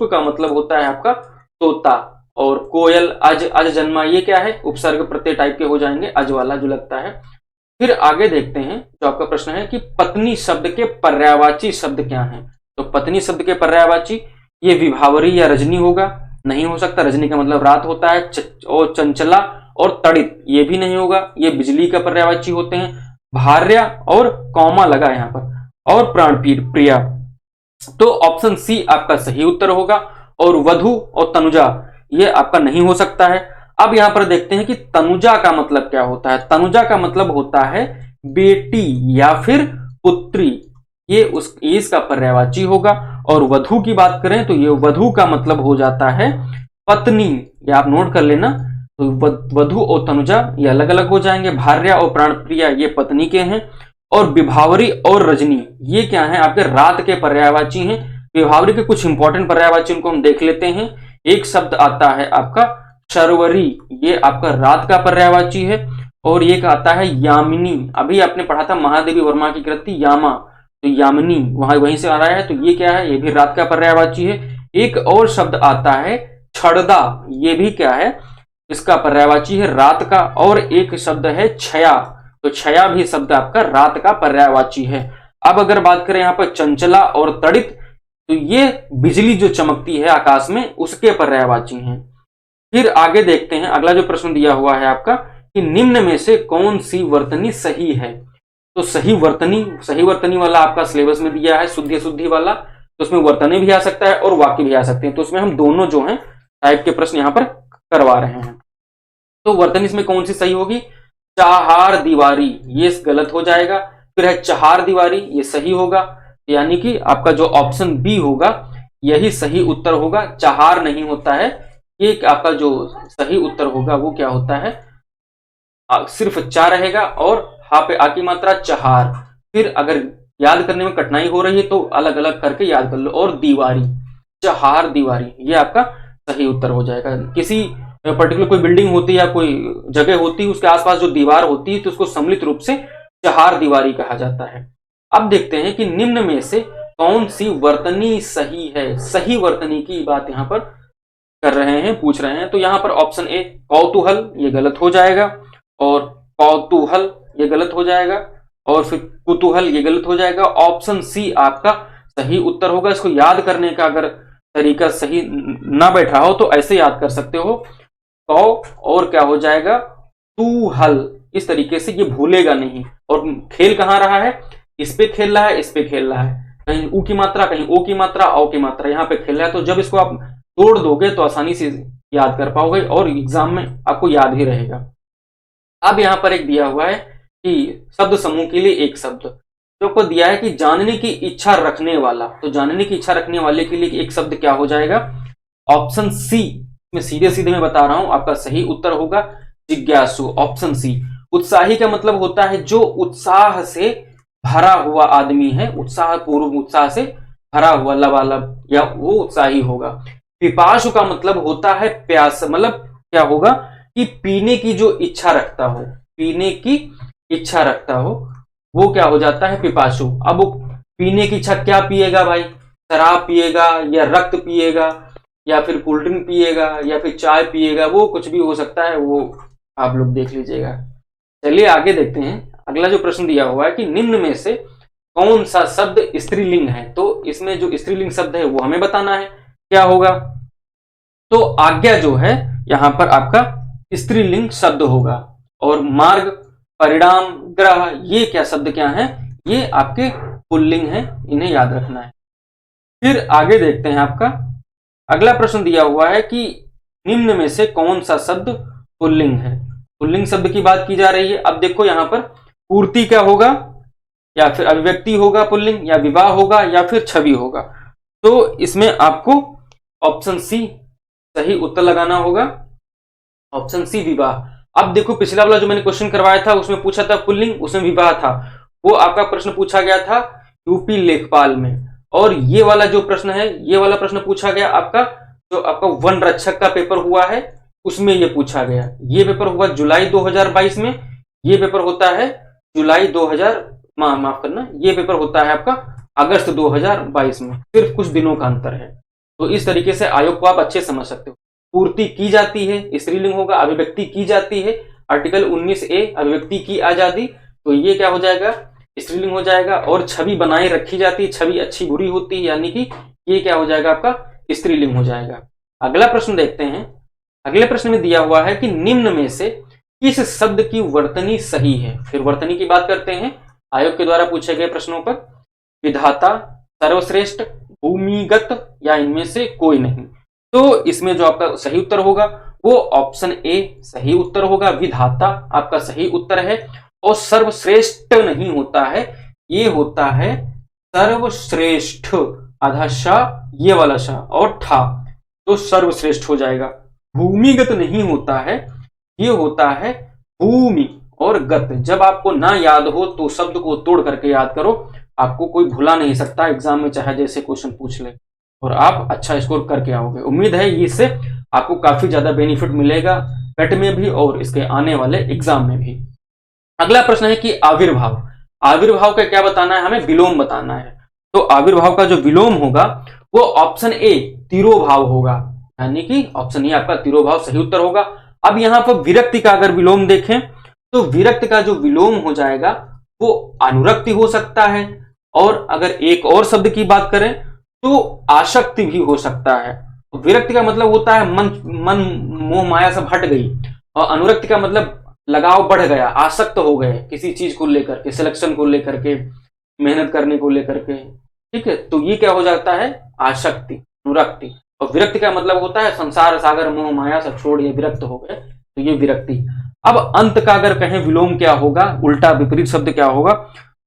का मतलब होता है आपका तोता। और कोयल, अज, अज जन्मा, ये क्या है, उपसर्ग प्रत्यय टाइप के हो जाएंगे, अज वाला जो लगता है। फिर आगे देखते हैं जो आपका प्रश्न है कि पत्नी शब्द के पर्यायवाची शब्द क्या हैं। तो पत्नी शब्द के पर्यायवाची ये विभावरी या रजनी होगा, नहीं हो सकता। रजनी का मतलब रात होता है। और चंचला और तड़ित ये भी नहीं होगा, ये बिजली का पर्यायवाची होते हैं। भार्या और कौमा लगा यहां पर, और प्राण प्रिया। तो ऑप्शन सी आपका सही उत्तर होगा। और वधु और तनुजा ये आपका नहीं हो सकता है। अब यहां पर देखते हैं कि तनुजा का मतलब क्या होता है। तनुजा का मतलब होता है बेटी या फिर पुत्री, ये इसका पर्यायवाची होगा। और वधु की बात करें तो ये वधु का मतलब हो जाता है पत्नी, ये आप नोट कर लेना। तो वधु और तनुजा ये अलग अलग हो जाएंगे। भार्या और प्राणप्रिया ये पत्नी के हैं। और विभावरी और रजनी ये क्या है, आपके रात के पर्यायवाची हैं। विभावरी के कुछ इंपॉर्टेंट पर्यायवाची उनको हम देख लेते हैं। एक शब्द आता है आपका शर्वरी, ये आपका रात का पर्यायवाची है। और एक आता है यामिनी, अभी आपने पढ़ा था महादेवी वर्मा की कृति यामा, तो यामिनी वहीं से आ रहा है, तो ये क्या है, ये भी रात का पर्यायवाची है। एक और शब्द आता है छड़दा, ये भी क्या है, इसका पर्यायवाची है रात का। और एक शब्द है छया, तो छया भी शब्द आपका रात का पर्यायवाची है। अब अगर बात करें यहाँ पर चंचला और तड़ित, तो ये बिजली जो चमकती है आकाश में उसके पर्यायवाची हैं। फिर आगे देखते हैं, अगला जो प्रश्न दिया हुआ है आपका कि निम्न में से कौन सी वर्तनी सही है। तो सही वर्तनी वाला आपका सिलेबस में दिया है, शुद्धि शुद्धि वाला, तो उसमें वर्तनी भी आ सकता है और वाक्य भी आ सकते हैं। तो उसमें हम दोनों जो हैं टाइप के प्रश्न यहाँ पर करवा रहे हैं। तो वर्तनी इसमें कौन सी सही होगी, चाहार दीवारी, ये गलत हो जाएगा। फिर है चहार दीवारी, ये सही होगा, यानी कि आपका जो ऑप्शन बी होगा यही सही उत्तर होगा, चहार नहीं होता है। ये आपका जो सही उत्तर होगा वो क्या होता है, सिर्फ चा रहेगा और हा पे आ की मात्रा चहार। फिर अगर याद करने में कठिनाई हो रही है तो अलग अलग करके याद कर लो। और दीवारी, चहार दीवारी, ये आपका सही उत्तर हो जाएगा। किसी पर्टिकुलर कोई बिल्डिंग होती है या कोई जगह होती है, उसके आसपास जो दीवार होती है तो उसको सम्मिलित रूप से चहार दीवारी कहा जाता है। अब देखते हैं कि निम्न में से कौन सी वर्तनी सही है। सही वर्तनी की बात यहां पर कर रहे हैं, पूछ रहे हैं। तो यहां पर ऑप्शन ए कौतूहल, ये गलत हो जाएगा। और कौतूहल ये गलत हो जाएगा। और फिर कुतूहल ये गलत हो जाएगा। ऑप्शन सी आपका सही उत्तर होगा। इसको याद करने का अगर तरीका सही ना बैठा हो तो ऐसे याद कर सकते हो, कौ और क्या हो जाएगा तू हल, इस तरीके से, ये भूलेगा नहीं। और खेल कहां रहा है, इस पे खेल रहा है, इस पे खेल रहा है, कहीं ऊ की मात्रा, कहीं ओ की मात्रा, औ की मात्रा, यहाँ पे खेल रहा है। तो जब इसको आप तोड़ दोगे तो आसानी से याद कर पाओगे और एग्जाम में आपको याद भी रहेगा। अब यहां पर एक दिया हुआ है कि शब्द समूह के लिए एक शब्द, जो आपको दिया है कि जानने की इच्छा रखने वाला। तो जानने की इच्छा रखने वाले के लिए एक शब्द क्या हो जाएगा, ऑप्शन सी, मैं सीधे सीधे मैं बता रहा हूं, आपका सही उत्तर होगा जिज्ञासु, ऑप्शन सी। उत्साही का मतलब होता है जो उत्साह से भरा हुआ आदमी है, उत्साह पूर्व, उत्साह से भरा हुआ, लबालब, या वो उत्साही होगा। पिपासु का मतलब होता है प्यास, मतलब क्या होगा कि पीने की जो इच्छा रखता हो, पीने की इच्छा रखता हो, वो क्या हो जाता है पिपासु। अब वो पीने की इच्छा क्या पिएगा भाई, शराब पिएगा या रक्त पिएगा या फिर कोल्ड ड्रिंक पिएगा या फिर चाय पिएगा, वो कुछ भी हो सकता है, वो आप लोग देख लीजिएगा। चलिए आगे देखते हैं। अगला जो प्रश्न दिया हुआ है कि निम्न में से कौन सा शब्द स्त्रीलिंग है। तो इसमें जो स्त्रीलिंग शब्द है वो हमें बताना है क्या होगा। तो आज्ञा जो है यहां पर आपका स्त्रीलिंग शब्द होगा। और मार्ग, परिणाम, ग्रह, ये क्या शब्द क्या है, ये आपके पुल्लिंग है, इन्हें याद रखना है। फिर आगे देखते हैं, आपका अगला प्रश्न दिया हुआ है कि निम्न में से कौन सा शब्द पुल्लिंग है। पुल्लिंग शब्द की बात की जा रही है। अब देखो यहां पर पूर्ति क्या होगा, या फिर अभिव्यक्ति होगा पुल्लिंग, या विवाह होगा, या फिर छवि होगा। तो इसमें आपको ऑप्शन सी सही उत्तर लगाना होगा, ऑप्शन सी विवाह। अब देखो पिछला वाला जो मैंने क्वेश्चन करवाया था उसमें पूछा था पुल्लिंग, उसमें विवाह था, वो आपका प्रश्न पूछा गया था यूपी लेखपाल में। और ये वाला जो प्रश्न है, ये वाला प्रश्न पूछा गया आपका जो आपका वन रक्षक का पेपर हुआ है उसमें ये पूछा गया। ये पेपर हुआ जुलाई 2022 में, ये पेपर होता है जुलाई 2000, माफ करना, ये पेपर होता है आपका अगस्त 2022 में, सिर्फ कुछ दिनों का अंतर है। तो इस तरीके से आयोग को आप अच्छे समझ सकते हो। पूर्ति की जाती है, स्त्रीलिंग होगा, अभिव्यक्ति की जाती है, आर्टिकल 19A अभिव्यक्ति की आजादी, तो ये क्या हो जाएगा स्त्रीलिंग हो जाएगा। और छवि बनाए रखी जाती है, छवि अच्छी बुरी होती है, यानी कि ये क्या हो जाएगा आपका स्त्रीलिंग हो जाएगा। अगला प्रश्न देखते हैं। अगले प्रश्न में दिया हुआ है कि निम्न में से किस शब्द की वर्तनी सही है। फिर वर्तनी की बात करते हैं आयोग के द्वारा पूछे गए प्रश्नों पर। विधाता, सर्वश्रेष्ठ, भूमिगत, या इनमें से कोई नहीं। तो इसमें जो आपका सही उत्तर होगा वो ऑप्शन ए सही उत्तर होगा, विधाता आपका सही उत्तर है। और सर्वश्रेष्ठ नहीं होता है, ये होता है सर्वश्रेष्ठ, आधा शाह, ये वाला शाह और ठा, तो सर्वश्रेष्ठ हो जाएगा। भूमिगत नहीं होता है, ये होता है भूमि, और गत। जब आपको ना याद हो तो शब्द को तोड़ करके याद करो, आपको कोई भुला नहीं सकता एग्जाम में, चाहे जैसे क्वेश्चन पूछ ले, और आप अच्छा स्कोर करके आओगे। उम्मीद है इससे आपको काफी ज्यादा बेनिफिट मिलेगा पेट में भी और इसके आने वाले एग्जाम में भी। अगला प्रश्न है कि आविर्भाव। आविर्भाव का क्या बताना है, हमें विलोम बताना है। तो आविर्भाव का जो विलोम होगा वो ऑप्शन ए तिरोभाव होगा, यानी कि ऑप्शन ए आपका तिरोभाव सही उत्तर होगा। अब यहां पर विरक्ति का अगर विलोम देखें तो विरक्ति का जो विलोम हो जाएगा वो अनुरक्ति हो सकता है, और अगर एक और शब्द की बात करें तो आसक्ति भी हो सकता है। विरक्ति का मतलब होता है मन मोह माया सब हट गई, और अनुरक्ति का मतलब लगाव बढ़ गया, आसक्त हो गए किसी चीज को लेकर के, सिलेक्शन को लेकर के, मेहनत करने को लेकर के। ठीक है, तो ये क्या हो जाता है, आसक्ति, अनुरक्ति। और विरक्ति का मतलब होता है संसार सागर मोह माया सब छोड़ ये विरक्त हो गए, तो ये विरक्ति। अब अंत का अगर कहें विलोम क्या होगा, उल्टा विपरीत शब्द क्या होगा,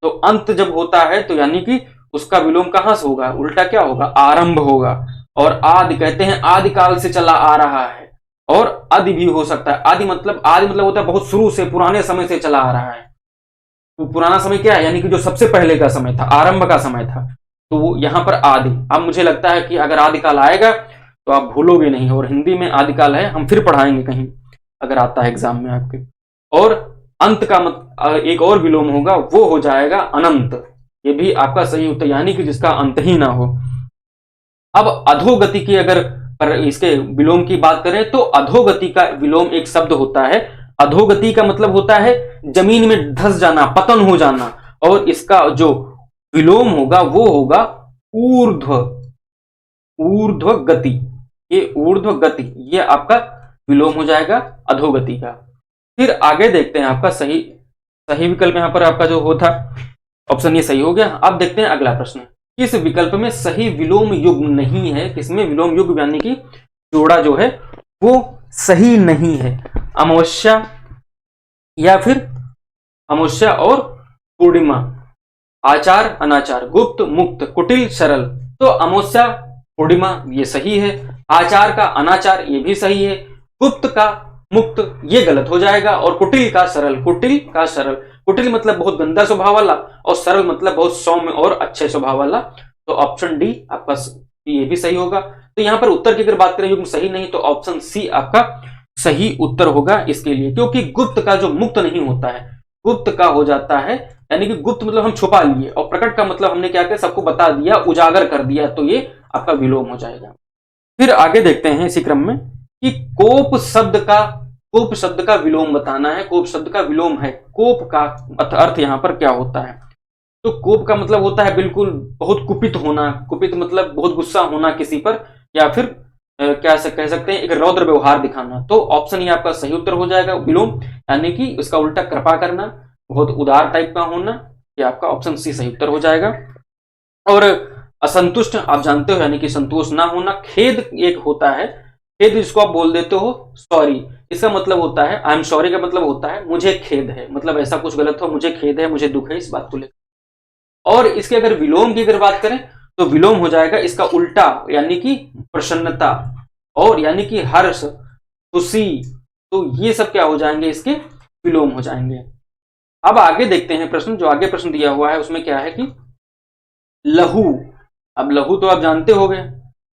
तो अंत जब होता है तो यानी कि उसका विलोम कहां से होगा, उल्टा क्या होगा, आरंभ होगा। और आदि कहते हैं आदिकाल से चला आ रहा है, और आदि भी हो सकता है। आदि मतलब होता है बहुत शुरू से, पुराने समय से चला आ रहा है। तो पुराना समय क्या है, यानी कि जो सबसे पहले का समय था, आरंभ का समय था, तो यहां पर आदि। अब मुझे लगता है कि अगर आदिकाल आएगा तो आप भूलोगे नहीं, और हिंदी में आदिकाल है, हम फिर पढ़ाएंगे कहीं अगर आता है एग्जाम में आपके। और अंत का एक और विलोम होगा, वो हो जाएगा अनंत। ये भी आपका सही उत्तर, यानी कि जिसका अंत ही ना हो। अब अधोगति की अगर इसके विलोम की बात करें तो अधोगति का विलोम एक शब्द होता है। अधोगति का मतलब होता है जमीन में धंस जाना, पतन हो जाना, और इसका जो विलोम होगा वो होगा ऊर्ध्व, ऊर्ध्व गति। ये ऊर्ध्व गति, ये आपका विलोम हो जाएगा अधोगति का। फिर आगे देखते हैं आपका सही विकल्प यहां पर आपका जो होता ऑप्शन ये सही हो गया। अब देखते हैं अगला प्रश्न, किस विकल्प में सही विलोम युग्म नहीं है, किसमें विलोम युग्म यानी कि जोड़ा जो है वो सही नहीं है। अमावस्या या फिर अमावस्या और पूर्णिमा, आचार अनाचार, गुप्त मुक्त, कुटिल सरल। तो अमावस्या पूर्णिमा ये सही है, आचार का अनाचार ये भी सही है, गुप्त का मुक्त ये गलत हो जाएगा, और कुटिल का सरल, कुटिल का सरल, कुटिल मतलब बहुत गंदा स्वभाव वाला, और सरल मतलब बहुत सौम्य और अच्छे स्वभाव वाला। तो ऑप्शन डी आपका ये भी सही होगा। तो यहां पर उत्तर की अगर बात करें युग्म सही नहीं, तो ऑप्शन सी आपका सही उत्तर होगा इसके लिए, क्योंकि गुप्त का जो मुक्त नहीं होता है, गुप्त का हो जाता है, यानी कि गुप्त मतलब हम छुपा लिए, और प्रकट का मतलब हमने क्या किया, सबको बता दिया, उजागर कर दिया, तो ये आपका विलोम हो जाएगा। फिर आगे देखते हैं इसी क्रम में कि कोप शब्द का विलोम बताना है। कोप शब्द का विलोम है, कोप का अर्थ यहां पर क्या होता है, तो कोप का मतलब होता है बिल्कुल बहुत कुपित होना, कुपित मतलब बहुत गुस्सा होना किसी पर, या फिर क्या कह सकते हैं एक रौद्र व्यवहार दिखाना। तो ऑप्शन ये आपका सही उत्तर हो जाएगा विलोम, यानी कि इसका उल्टा कृपा करना, बहुत उदार टाइप का होना, ये आपका ऑप्शन सी सही उत्तर हो जाएगा। और असंतुष्ट आप जानते हो, यानी कि संतोष ना होना। खेद एक होता है, खेद जिसको आप बोल देते हो सॉरी, इसका मतलब होता है आई एम सॉरी, का मतलब होता है मुझे खेद है, मतलब ऐसा कुछ गलत हो, मुझे खेद है, मुझे दुख है इस बात को लेकर। और इसके अगर विलोम की अगर बात करें तो विलोम हो जाएगा इसका उल्टा, यानी कि प्रसन्नता, और यानी कि हर्ष, खुशी, तो ये सब क्या हो जाएंगे, इसके विलोम हो जाएंगे। अब आगे देखते हैं प्रश्न, जो आगे प्रश्न दिया हुआ है उसमें क्या है कि लहू। अब लहू तो आप जानते होंगे,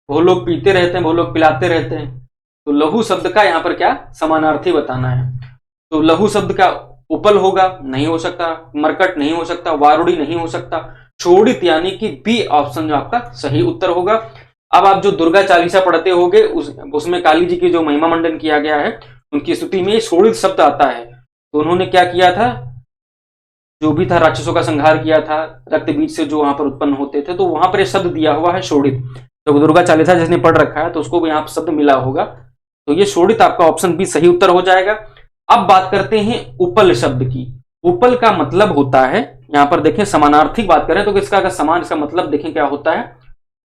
वो लोग पीते रहते हैं, वो लोग पिलाते रहते हैं, तो लहू शब्द का यहां पर क्या समानार्थी बताना है। तो लहू शब्द का उपल होगा, नहीं हो सकता, मरकट नहीं हो सकता, वारुड़ी नहीं हो सकता, छोड़ित यानी कि बी ऑप्शन जो आपका सही उत्तर होगा। अब आप जो दुर्गा चालीसा पढ़ते होंगे उसमें काली जी की जो महिमा मंडन किया गया है उनकी स्तुति में छोड़ित शब्द आता है। तो उन्होंने क्या किया था, जो भी था राक्षसों का संहार किया था, रक्त बीज से जो वहां पर उत्पन्न होते थे, तो वहां पर यह शब्द दिया हुआ है शोड़ित। तो दुर्गा चालीसा जिसने पढ़ रखा है तो उसको भी यहाँ पर शब्द मिला होगा, तो ये शोड़ित आपका ऑप्शन बी सही उत्तर हो जाएगा। अब बात करते हैं उपल शब्द की। उपल का मतलब होता है, यहां पर देखें समानार्थी बात करें तो इसका अगर समान इसका मतलब देखें क्या होता है,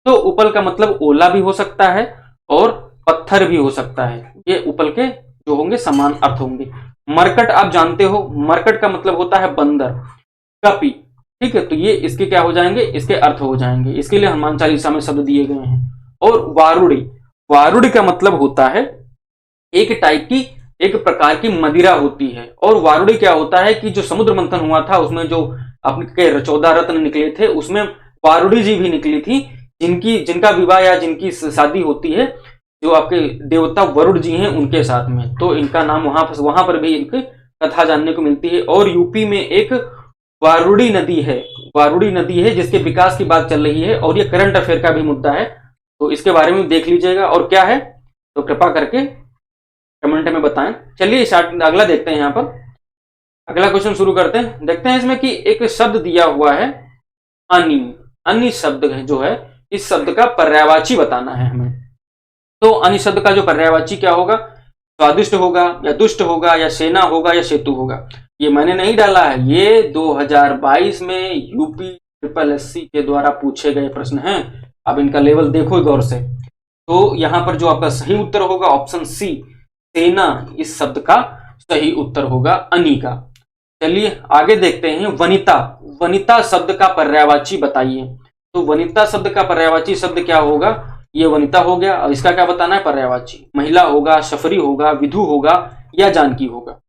तो उपल का मतलब ओला भी हो सकता है और पत्थर भी हो सकता है, ये उपल के जो होंगे समान अर्थ होंगे। मरकट आप जानते हो, मरकट का मतलब होता है बंदर, कपी, ठीक है, तो ये इसके क्या हो जाएंगे, इसके अर्थ हो जाएंगे, इसके लिए हनुमान चालीसा में शब्द दिए गए हैं। और वारुड़ी, वारुड़ी का मतलब होता है एक टाइप की एक प्रकार की मदिरा होती है। और वारुड़ी क्या होता है कि जो समुद्र मंथन हुआ था उसमें जो आपके 14 रत्न निकले थे उसमें वारुड़ी जी भी निकली थी, जिनका विवाह या जिनकी शादी होती है जो आपके देवता वरुण जी हैं उनके साथ में। तो इनका नाम वहां पर भी इनकी कथा जानने को मिलती है। और यूपी में एक वारुड़ी नदी है जिसके विकास की बात चल रही है और ये करंट अफेयर का भी मुद्दा है, तो इसके बारे में देख लीजिएगा। और क्या है तो कृपा करके कमेंट में बताएं। चलिए अगला देखते हैं। यहाँ पर अगला क्वेश्चन शुरू करते हैं। देखते हैं इसमें कि एक शब्द दिया हुआ है अनि। अनि शब्द जो है इस शब्द का पर्यायवाची बताना है हमें। तो अनि शब्द का जो पर्यायवाची क्या होगा, स्वादिष्ट होगा या दुष्ट होगा या सेना होगा या सेतु होगा। ये मैंने नहीं डाला है, ये 2022 में यूपी SSC के द्वारा पूछे गए प्रश्न हैं। अब इनका लेवल देखो गौर से। तो यहां पर जो आपका सही उत्तर होगा ऑप्शन सी, सेना इस शब्द का सही उत्तर होगा अनि का। चलिए आगे देखते हैं। वनिता, वनिता शब्द का पर्यायवाची बताइए। तो वनिता शब्द का पर्यायवाची शब्द क्या होगा, ये वनिता हो गया। और इसका क्या बताना है पर्यायवाची, महिला होगा, शफरी होगा, विधु होगा या जानकी होगा।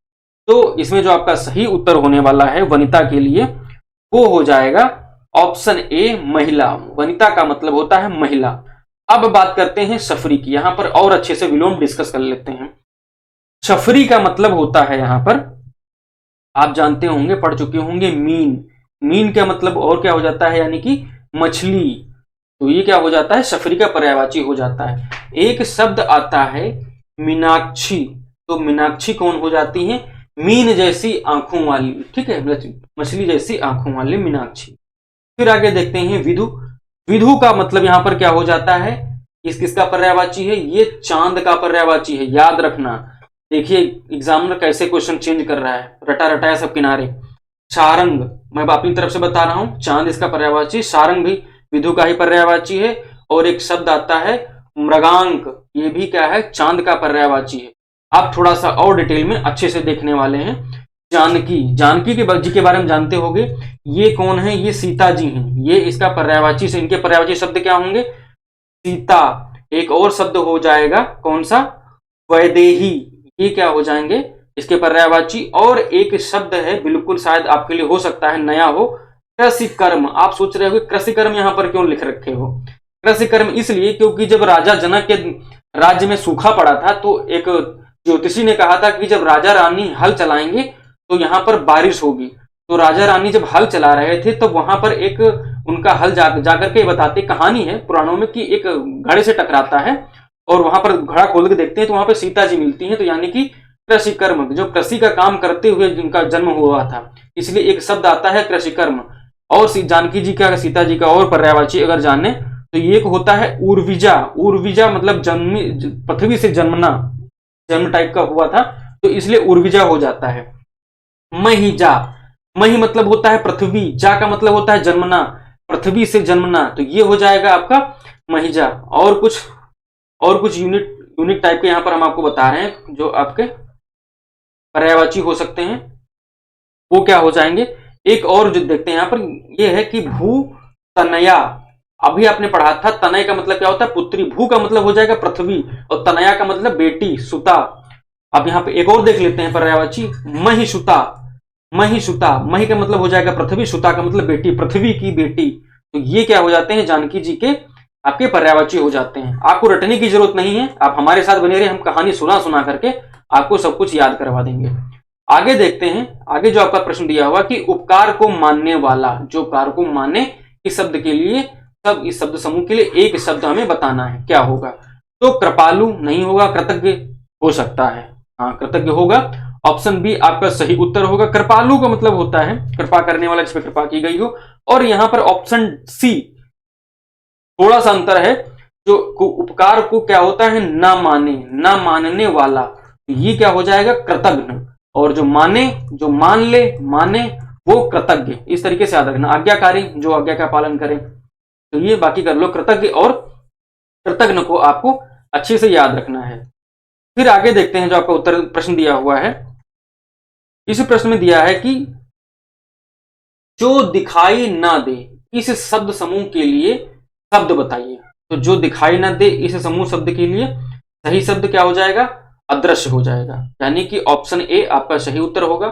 तो इसमें जो आपका सही उत्तर होने वाला है वनिता के लिए वो हो जाएगा ऑप्शन ए, महिला। वनिता का मतलब होता है महिला। अब बात करते हैं शफरी की। यहां पर और अच्छे से विलोम डिस्कस कर लेते हैं। शफरी का मतलब होता है, यहां पर आप जानते होंगे, पढ़ चुके होंगे, मीन। मीन का मतलब और क्या हो जाता है, यानी कि मछली। तो ये क्या हो जाता है, शफरी का पर्यायवाची हो जाता है। एक शब्द आता है मीनाक्षी। तो मीनाक्षी कौन हो जाती है, मीन जैसी आंखों वाली, ठीक है, मछली जैसी आंखों वाली मीनाक्षी। फिर आगे देखते हैं विधु। विधु का मतलब यहां पर क्या हो जाता है, किसका पर्यायवाची है, ये चांद का पर्यायवाची है। याद रखना, देखिए एग्जामिनर कैसे क्वेश्चन चेंज कर रहा है, रटा रटाया सब किनारे। सारंग, मैं अपनी तरफ से बता रहा हूं, चांद इसका पर्यायवाची, सारंग भी विधु का ही पर्यायवाची है। और एक शब्द आता है मृगांक, ये भी क्या है, चांद का पर्यायवाची है। आप थोड़ा सा और डिटेल में अच्छे से देखने वाले हैं। जानकी, जानकी के जी के बारे में जानते होंगे, ये कौन है, ये सीता जी हैं। ये इसका पर्यायवाची से, इनके पर्यायवाची शब्द क्या होंगे, सीता। एक और शब्द हो जाएगा कौन सा, वैदेही, ये क्या हो जाएंगे इसके पर्यायवाची। और एक शब्द है, बिल्कुल शायद आपके लिए हो सकता है नया हो, कृषि कर्म। आप सोच रहे हो कृषि कर्म यहां पर क्यों लिख रखे हो, कृषि कर्म इसलिए क्योंकि जब राजा जनक के राज्य में सूखा पड़ा था तो एक ज्योतिषी ने कहा था कि जब राजा रानी हल चलाएंगे तो यहां पर बारिश होगी। तो राजा रानी जब हल चला रहे थे तो वहां पर एक उनका हल जाकर के बताते, कहानी है पुराणों में, कि एक घड़े से टकराता है और वहां पर घड़ा खोल के देखते हैं तो वहां पर सीता जी मिलती हैं। तो यानी कि कृषि कर्म, जो कृषि का काम करते हुए जिनका जन्म हुआ था, इसलिए एक शब्द आता है कृषि कर्म। और जानकी जी का, सीता जी का और पर्यायवाची अगर जाने तो ये होता है उर्विजा। उर्विजा मतलब जन्मी, पृथ्वी से जन्मना, जन्म टाइप का हुआ था तो इसलिए उर्विजा हो जाता है। महिजा, मही मतलब होता है पृथ्वी, जा का मतलब होता है जन्मना, पृथ्वी से जन्मना, तो ये हो जाएगा आपका महिजा। और कुछ यूनिक टाइप के यहां पर हम आपको बता रहे हैं जो आपके पर्यायवाची हो सकते हैं, वो क्या हो जाएंगे। एक और जो देखते हैं यहां पर, ये है कि भू तनया। अभी आपने पढ़ा था तनय का मतलब क्या होता है, पुत्री। भू का मतलब हो जाएगा पृथ्वी और तनया का मतलब बेटी, सुता। अब यहां पे एक और देख लेते हैं पर्यायवाची, महिसुता। महिसुता, मही का मतलब हो जाएगा पृथ्वी, सुता का मतलब बेटी, पृथ्वी की बेटी। तो ये क्या हो जाते हैं, जानकी जी के आपके पर्यायवाची हो जाते हैं। आपको रटने की जरूरत नहीं है, आप हमारे साथ बने रहे, हम कहानी सुना करके आपको सब कुछ याद करवा देंगे। आगे देखते हैं, आगे जो आपका प्रश्न दिया हुआ कि उपकार को मानने वाला, जो उपकार को माने, इस शब्द के लिए, सब इस शब्द समूह के लिए एक शब्द हमें बताना है, क्या होगा। तो कृपालु नहीं होगा, कृतज्ञ हो सकता है, हाँ कृतज्ञ होगा। ऑप्शन बी आपका सही उत्तर होगा। कृपालु का मतलब होता है कृपा करने वाला, जिस पर कृपा की गई हो। और यहां पर ऑप्शन सी थोड़ा सा अंतर है, जो उपकार को क्या होता है, ना माने, ना मानने वाला, ये क्या हो जाएगा, कृतज्ञ। और जो माने, जो मान ले, माने, वो कृतज्ञ। इस तरीके से याद रखना। आज्ञाकारी, जो आज्ञा का पालन करे, तो ये बाकी कर लो। कृतज्ञ और कृतज्ञ को आपको अच्छे से याद रखना है। फिर आगे देखते हैं जो आपका उत्तर प्रश्न दिया हुआ है। इस प्रश्न में दिया है कि जो दिखाई ना दे, इस शब्द समूह के लिए शब्द बताइए। तो जो दिखाई ना दे, इस समूह शब्द के लिए सही शब्द क्या हो जाएगा, अदृश्य हो जाएगा, यानी कि ऑप्शन ए आपका सही उत्तर होगा।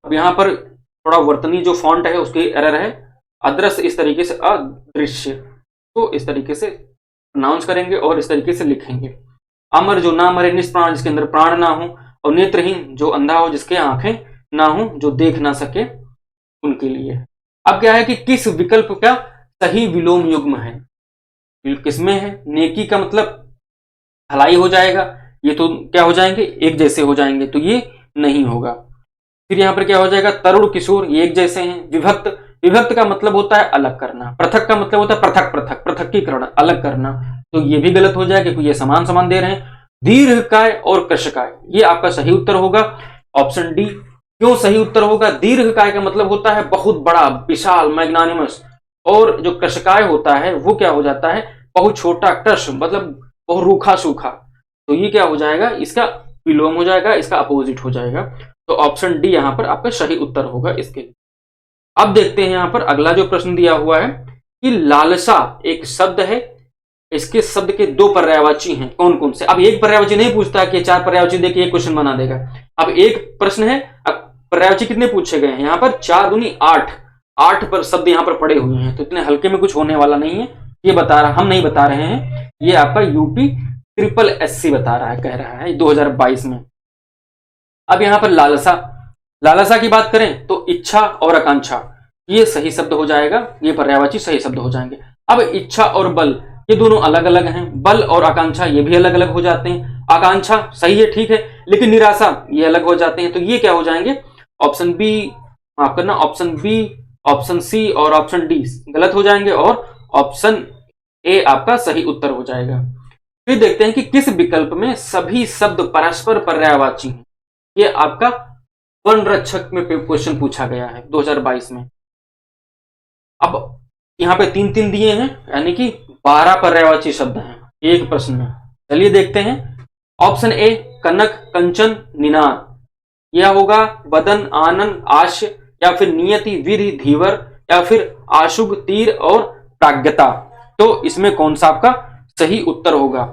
अब यहाँ पर थोड़ा वर्तनी जो फॉन्ट है उसकी एरर है, अदृश्य इस तरीके से अदृश्य, तो इस तरीके से प्रोनाउंस करेंगे और इस तरीके से लिखेंगे। अमर जो ना मरे, निष्प्राण जिसके अंदर प्राण ना हो, और नेत्रहीन जो अंधा हो जिसके आंखें ना हो, जो देख ना सके उनके लिए। अब क्या है कि किस विकल्प का सही विलोम युग्म है, किसमें है? नेकी का मतलब भलाई हो जाएगा, ये तो क्या हो जाएंगे, एक जैसे हो जाएंगे, तो ये नहीं होगा। फिर यहां पर क्या हो जाएगा, तरुण किशोर, ये एक जैसे हैं। विभक्त, विभक्त का मतलब होता है अलग करना। पृथक का मतलब होता है पृथक पृथक, पृथकीकरण, अलग करना, तो ये भी गलत हो जाएगा क्योंकि ये समान समान दे रहे हैं। दीर्घकाय और कृशकाय, ये आपका सही उत्तर होगा, ऑप्शन डी। क्यों सही उत्तर होगा? दीर्घकाय का मतलब होता है बहुत बड़ा, विशाल, मैग्नानिमस, और जो कृशकाय होता है वो क्या हो जाता है, बहुत छोटा, कृश मतलब बहुत रूखा सूखा, तो ये क्या हो जाएगा, इसका विलोम हो जाएगा, इसका अपोजिट हो जाएगा। तो ऑप्शन डी यहां पर आपका सही उत्तर होगा इसके लिए। अब देखते हैं यहां पर अगला जो प्रश्न दिया हुआ है कि लालसा एक शब्द है, इसके शब्द के दो पर्यायवाची हैं, कौन कौन से? अब एक पर्यायवाची नहीं पूछता कि चार पर्यायवाची देके एक क्वेश्चन बना देगा। अब एक प्रश्न है, अब पर्यायवाची कितने पूछे गए हैं यहाँ पर? 4 दूनी 8, 8 पर शब्द यहाँ पर पड़े हुए हैं, तो इतने हल्के में कुछ होने वाला नहीं है। ये बता रहा, हम नहीं बता रहे हैं, ये आपका यूपी ट्रिपल एससी बता रहा है, कह रहा है 2022 में। अब यहां पर लालसा, लालसा की बात करें तो इच्छा और आकांक्षा, ये सही शब्द हो जाएगा, ये पर्यायवाची सही शब्द हो जाएंगे। अब इच्छा और बल, ये दोनों अलग अलग हैं, बल और आकांक्षा ये भी अलग अलग हो जाते हैं। आकांक्षा सही है, ठीक है, लेकिन निराशा ये अलग हो जाते हैं, तो ये क्या हो जाएंगे, ऑप्शन बी, माफ करना, ऑप्शन बी, ऑप्शन सी और ऑप्शन डी गलत हो जाएंगे, और ऑप्शन ए आपका सही उत्तर हो जाएगा। फिर देखते हैं कि किस विकल्प में सभी शब्द परस्पर पर्यायवाची हैं। ये आपका वन रक्षक में क्वेश्चन पूछा गया है 2022 में। अब यहां पे 3-3 दिए हैं, यानी कि 12 पर्यायवाची शब्द हैं एक प्रश्न में। चलिए देखते हैं। ऑप्शन ए कनक, कंचन, निनाद, यह होगा वदन, आनंद, आश्य, या फिर नियति, विधि, धीवर, या फिर आशुग, तीर और प्राज्ञता। तो इसमें कौन सा आपका सही उत्तर होगा?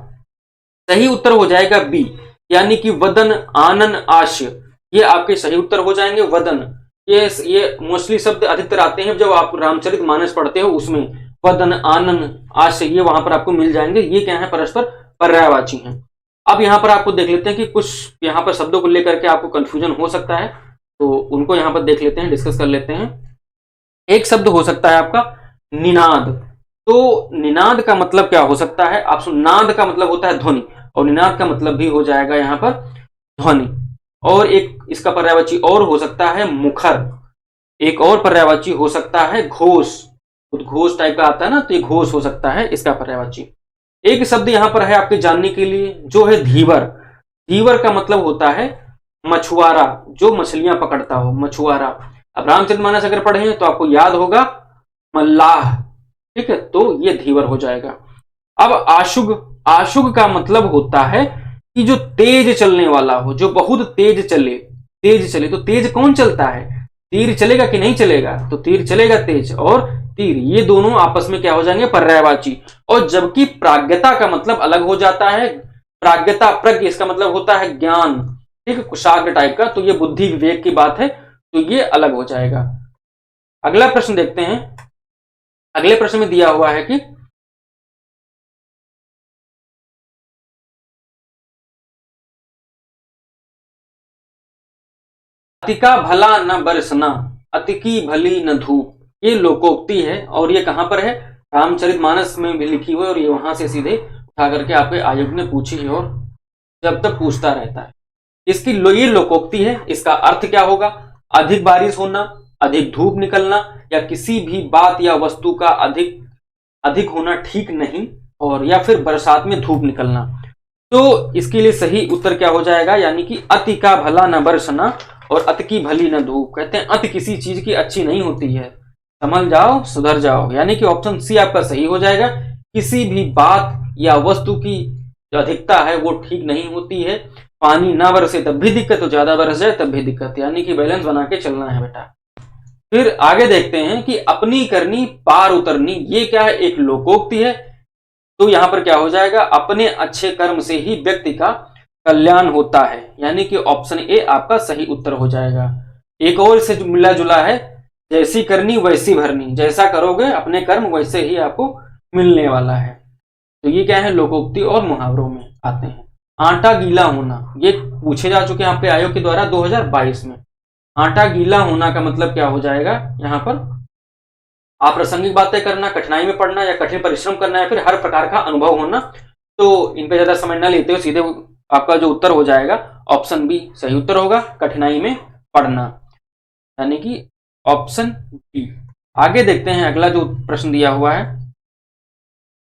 सही उत्तर हो जाएगा बी, यानी कि वदन, आनन, आश्य, ये आपके सही उत्तर हो जाएंगे। वदन, ये मोस्टली शब्द अधिकतर आते हैं जब आप रामचरितमानस पढ़ते हो, उसमें वदन, आनन, आश्य ये वहां पर आपको मिल जाएंगे। ये क्या है, परस्पर पर्यायवाची हैं। अब यहां पर आपको देख लेते हैं कि कुछ यहां पर शब्दों को लेकर के आपको कंफ्यूजन हो सकता है, तो उनको यहां पर देख लेते हैं, डिस्कस कर लेते हैं। एक शब्द हो सकता है आपका निनाद, तो निनाद का मतलब क्या हो सकता है? आप नाद का मतलब होता है ध्वनि, और निनाद का मतलब भी हो जाएगा यहां पर ध्वनि। और एक इसका पर्यायवाची और हो सकता है मुखर, एक और पर्यायवाची हो सकता है घोष, उद्घोष टाइप का आता है ना, तो ये घोष हो सकता है इसका पर्यायवाची। एक शब्द यहां पर है आपके जानने के लिए, जो है धीवर। धीवर का मतलब होता है मछुआरा, जो मछलियां पकड़ता हो, मछुआरा। अब रामचरितमानस अगर पढ़े हैं तो आपको याद होगा मल्लाह, ठीक है, तो ये धीवर हो जाएगा। अब आशुग, आशुग का मतलब होता है कि जो तेज चलने वाला हो, जो बहुत तेज चले, तेज चले। तो तेज कौन चलता है? तीर चलेगा कि नहीं चलेगा? तो तीर चलेगा तेज, और तीर ये दोनों आपस में क्या हो जाएंगे, पर्यायवाची। और जबकि प्राज्ञता का मतलब अलग हो जाता है। प्राज्ञता, प्रज्ञ, इसका मतलब होता है ज्ञान, ठीक है, कुशाग्र टाइप का, तो ये बुद्धि विवेक की बात है, तो ये अलग हो जाएगा। अगला प्रश्न देखते हैं। अगले प्रश्न में दिया हुआ है कि अतिका भला न बरसना, अतिकी भली न धूप, ये लोकोक्ति है, और ये कहां पर है? रामचरितमानस में भी लिखी हुई, और ये वहां से सीधे उठा करके आपके आयोग ने पूछी है, और जब तक पूछता रहता है। इसकी ये लोकोक्ति है, इसका अर्थ क्या होगा? अधिक बारिश होना, अधिक धूप निकलना, या किसी भी बात या वस्तु का अधिक होना ठीक नहीं, और या फिर बरसात में धूप निकलना। तो इसके लिए सही उत्तर क्या हो जाएगा, यानी कि अति का भला न बरसना और अति की भली न धूप। कहते हैं अति किसी चीज की अच्छी नहीं होती है, समझ जाओ, सुधर जाओ, यानी कि ऑप्शन सी आपका सही हो जाएगा। किसी भी बात या वस्तु की जो अधिकता है वो ठीक नहीं होती है। पानी ना बरसे तब भी दिक्कत, तो ज्यादा बरस जाए तब भी दिक्कत, यानी कि बैलेंस बना के चलना है बेटा। फिर आगे देखते हैं कि अपनी करनी पार उतरनी, ये क्या है? एक लोकोक्ति है। तो यहां पर क्या हो जाएगा? अपने अच्छे कर्म से ही व्यक्ति का कल्याण होता है, यानी कि ऑप्शन ए आपका सही उत्तर हो जाएगा। एक और इससे मिला जुला है, जैसी करनी वैसी भरनी, जैसा करोगे अपने कर्म वैसे ही आपको मिलने वाला है। तो ये क्या है, लोकोक्ति और मुहावरों में आते हैं। आटा गीला होना, ये पूछे जा चुके हैं यहाँ पे आयोग के द्वारा 2022 में। आटा गीला होना का मतलब क्या हो जाएगा, यहाँ पर अप्रासंगिक बातें करना, कठिनाई में पड़ना, या कठिन परिश्रम करना, या फिर हर प्रकार का अनुभव होना। तो इन पे ज्यादा समय न लेते हो, सीधे आपका जो उत्तर हो जाएगा ऑप्शन बी सही उत्तर होगा, कठिनाई में पड़ना, यानी कि ऑप्शन बी। आगे देखते हैं अगला जो प्रश्न दिया हुआ है।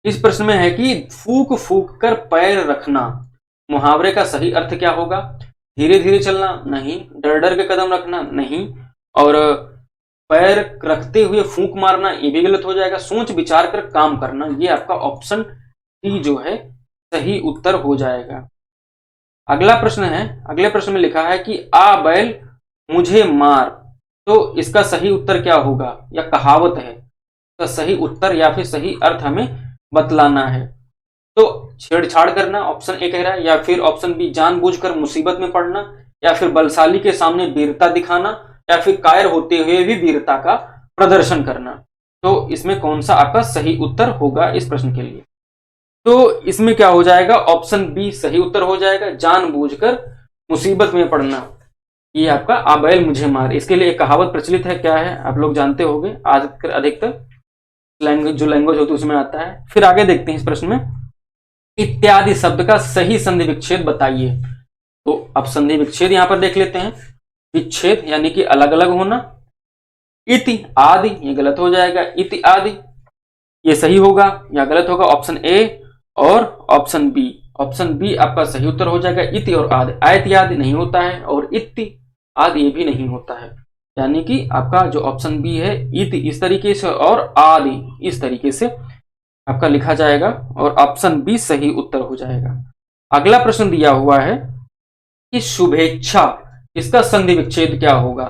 इस प्रश्न में है कि फूक फूक कर पैर रखना, मुहावरे का सही अर्थ क्या होगा। धीरे धीरे चलना नहीं, डर डर के कदम रखना नहीं, और पैर रखते हुए फूंक मारना ये भी गलत हो जाएगा। सोच विचार कर काम करना, ये आपका ऑप्शन डी जो है सही उत्तर हो जाएगा। अगला प्रश्न है, अगले प्रश्न में लिखा है कि आ बैल मुझे मार, तो इसका सही उत्तर क्या होगा, या कहावत है, इसका सही उत्तर या फिर सही अर्थ हमें बतलाना है। तो छेड़छाड़ करना ऑप्शन ए कह रहा है, या फिर ऑप्शन बी जानबूझकर मुसीबत में पड़ना, या फिर बलशाली के सामने वीरता दिखाना, या फिर कायर होते हुए भी वीरता का प्रदर्शन करना। तो इसमें कौन सा आपका सही उत्तर होगा इस प्रश्न के लिए। तो इसमें क्या हो जाएगा, ऑप्शन बी सही उत्तर हो जाएगा, जानबूझकर मुसीबत में पड़ना। ये आपका आ बैल मुझे मार, इसके लिए एक कहावत प्रचलित है, क्या है आप लोग जानते होंगे, अधिकतर जो लैंग्वेज होती है उसमें आता है। फिर आगे देखते हैं इस प्रश्न में, इत्यादि शब्द का सही संधि विच्छेद बताइए। तो अब संधि विच्छेद यहां पर देख लेते हैं। विच्छेद यानी कि अलग अलग होना, इति आदि ये गलत हो जाएगा, इति आदि ये सही होगा या गलत होगा, ऑप्शन ए और ऑप्शन बी। ऑप्शन बी आपका सही उत्तर हो जाएगा, इति और आदि। आयत आदि नहीं होता है और इति आदि ये भी नहीं होता है, यानी कि आपका जो ऑप्शन बी है इति इस तरीके से और आदि इस तरीके से आपका लिखा जाएगा, और ऑप्शन बी सही उत्तर हो जाएगा। अगला प्रश्न दिया हुआ है कि शुभेच्छा, इसका संधि विच्छेद क्या होगा।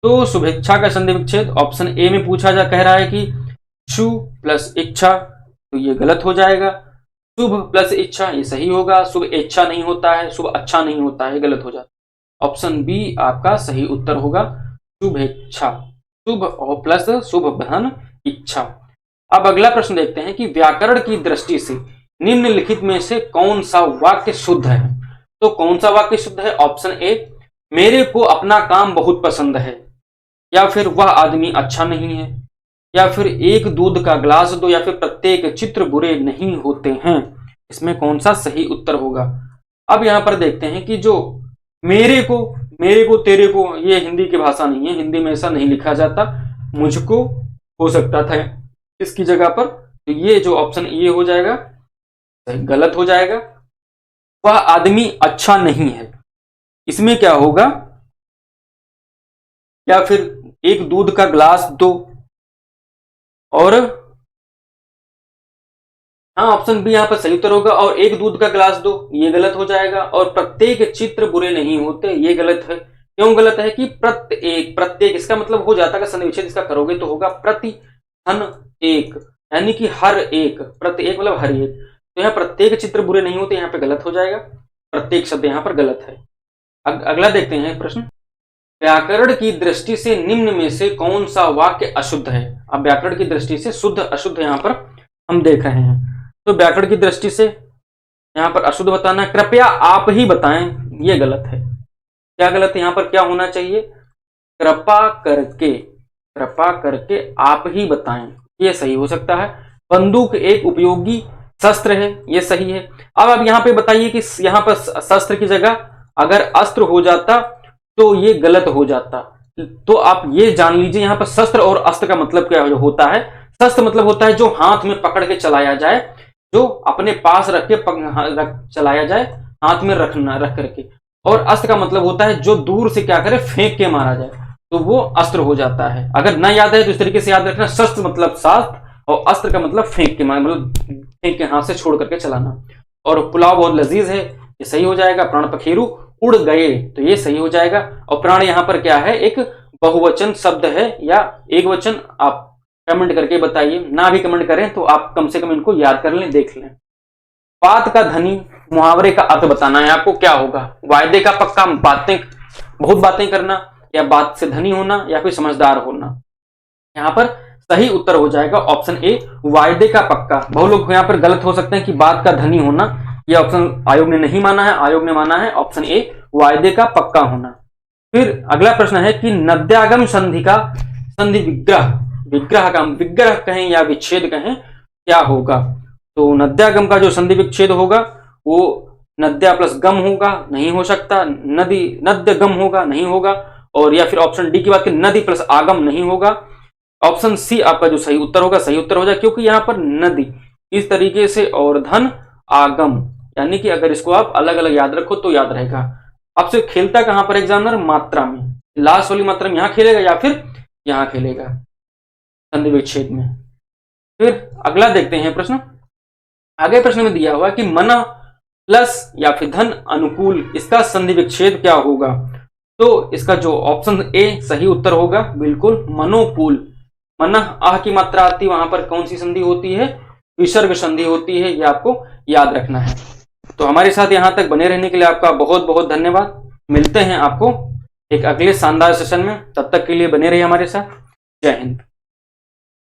तो शुभेच्छा का संधि विच्छेद ऑप्शन ए में पूछा जा कह रहा है कि शु प्लस इच्छा, तो ये गलत हो जाएगा। शुभ प्लस इच्छा ये सही होगा, शुभ इच्छा नहीं होता है, शुभ अच्छा नहीं होता है, गलत हो जाता है। ऑप्शन बी आपका सही उत्तर होगा, शुभेच्छा, शुभ और प्लस शुभ धन इच्छा। अब अगला प्रश्न देखते हैं कि व्याकरण की दृष्टि से निम्नलिखित में से कौन सा वाक्य शुद्ध है। तो कौन सा वाक्य शुद्ध है, ऑप्शन ए मेरे को अपना काम बहुत पसंद है, या फिर वह आदमी अच्छा नहीं है, या फिर एक दूध का ग्लास दो, या फिर प्रत्येक चित्र बुरे नहीं होते हैं। इसमें कौन सा सही उत्तर होगा। अब यहां पर देखते हैं कि जो मेरे को तेरे को, ये हिंदी की भाषा नहीं है, हिंदी में ऐसा नहीं लिखा जाता। मुझको हो सकता था इसकी जगह पर, तो ये जो ऑप्शन ये हो जाएगा गलत हो जाएगा। वह आदमी अच्छा नहीं है, इसमें क्या होगा, या फिर एक दूध का ग्लास दो, और हाँ ऑप्शन बी यहां पर सही उत्तर होगा, और एक दूध का ग्लास दो ये गलत हो जाएगा, और प्रत्येक चित्र बुरे नहीं होते ये गलत है। क्यों गलत है कि प्रत्येक इसका मतलब हो जाता है संधि विच्छेद इसका करोगे तो होगा प्रति धन एक, यानी कि हर एक, प्रत्येक मतलब हर एक। तो यहाँ प्रत्येक चित्र बुरे नहीं होते, यहाँ पे गलत हो जाएगा, प्रत्येक शब्द यहाँ पर गलत है। अगला देखते हैं प्रश्न, व्याकरण की दृष्टि से निम्न में से कौन सा वाक्य अशुद्ध है। अब व्याकरण की दृष्टि से शुद्ध अशुद्ध यहाँ पर हम देख रहे हैं। तो व्याकरण की दृष्टि से यहाँ पर अशुद्ध बताना, कृपया आप ही बताएं, ये गलत है। क्या गलत है, यहाँ पर क्या होना चाहिए, कृपा करके आप ही बताएं, ये सही हो सकता है। बंदूक एक उपयोगी शस्त्र है, ये सही है। अब आप यहाँ पे बताइए कि यहाँ पर शस्त्र की जगह अगर अस्त्र हो जाता तो ये गलत हो जाता। तो आप ये जान लीजिए यहाँ पर शस्त्र और अस्त्र का मतलब क्या होता है। शस्त्र मतलब होता है जो हाथ में पकड़ के चलाया जाए, जो अपने पास रख के चलाया जाए, हाथ में रख करके, और अस्त्र का मतलब होता है जो दूर से क्या करे, फेंक के मारा जाए, तो वो अस्त्र हो जाता है। अगर ना याद है तो इस तरीके से याद रखना, शस्त्र मतलब शास्त्र और अस्त्र का मतलब फेंक के मार, मतलब फेंक के हाथ से छोड़ करके चलाना। और पुलाव बहुत लजीज है, ये सही हो जाएगा। प्राण पखेरु उड़ गए, तो ये सही हो जाएगा। और प्राण यहाँ पर क्या है, एक बहुवचन शब्द है या एक वचन, आप कमेंट करके बताइए। ना भी कमेंट करें तो आप कम से कम इनको याद कर लें, देख लें। पात का धनी मुहावरे का अर्थ बताना है आपको, क्या होगा? वायदे का पक्का, बहुत बातें करना, या बात से धनी होना, या फिर समझदार होना। यहाँ पर सही उत्तर हो जाएगा ऑप्शन ए, वायदे का पक्का। बहुत लोग यहाँ पर गलत हो सकते हैं कि बात का धनी होना, यह ऑप्शन आयोग ने नहीं माना है। आयोग ने माना है ऑप्शन ए, वायदे का पक्का होना। फिर अगला प्रश्न है कि नद्यागम संधि का संधि विग्रह का विग्रह कहें या विच्छेद कहें, क्या होगा? तो नद्यागम का जो संधि विच्छेद होगा वो नद्या प्लस गम होगा, नहीं हो सकता। नद्य गम होगा, नहीं होगा। और या फिर ऑप्शन डी की बात करें, नदी प्लस आगम, नहीं होगा। ऑप्शन सी आपका जो सही उत्तर होगा, सही उत्तर हो जाए, क्योंकि यहाँ पर नदी इस तरीके से और धन आगम, यानी कि अगर इसको आप अलग अलग याद रखो तो याद रहेगा। आपसे खेलता कहां पर एग्जामिनर? मात्रा में, लास्ट वाली मात्रा में यहां खेलेगा या फिर यहां खेलेगा संधि विच्छेद में। फिर अगला देखते हैं प्रश्न। आगे प्रश्न में दिया हुआ कि मन प्लस या फिर धन अनुकूल, इसका संधि विच्छेद क्या होगा? तो इसका जो ऑप्शन ए सही उत्तर होगा, बिल्कुल मनोकूल। मन आह की मात्रा आती, वहां पर कौन सी संधि होती है? विसर्ग संधि होती है, ये आपको याद रखना है। तो हमारे साथ यहां तक बने रहने के लिए आपका बहुत बहुत धन्यवाद। मिलते हैं आपको एक अगले शानदार सेशन में, तब तक के लिए बने रहिए हमारे साथ। जय हिंद।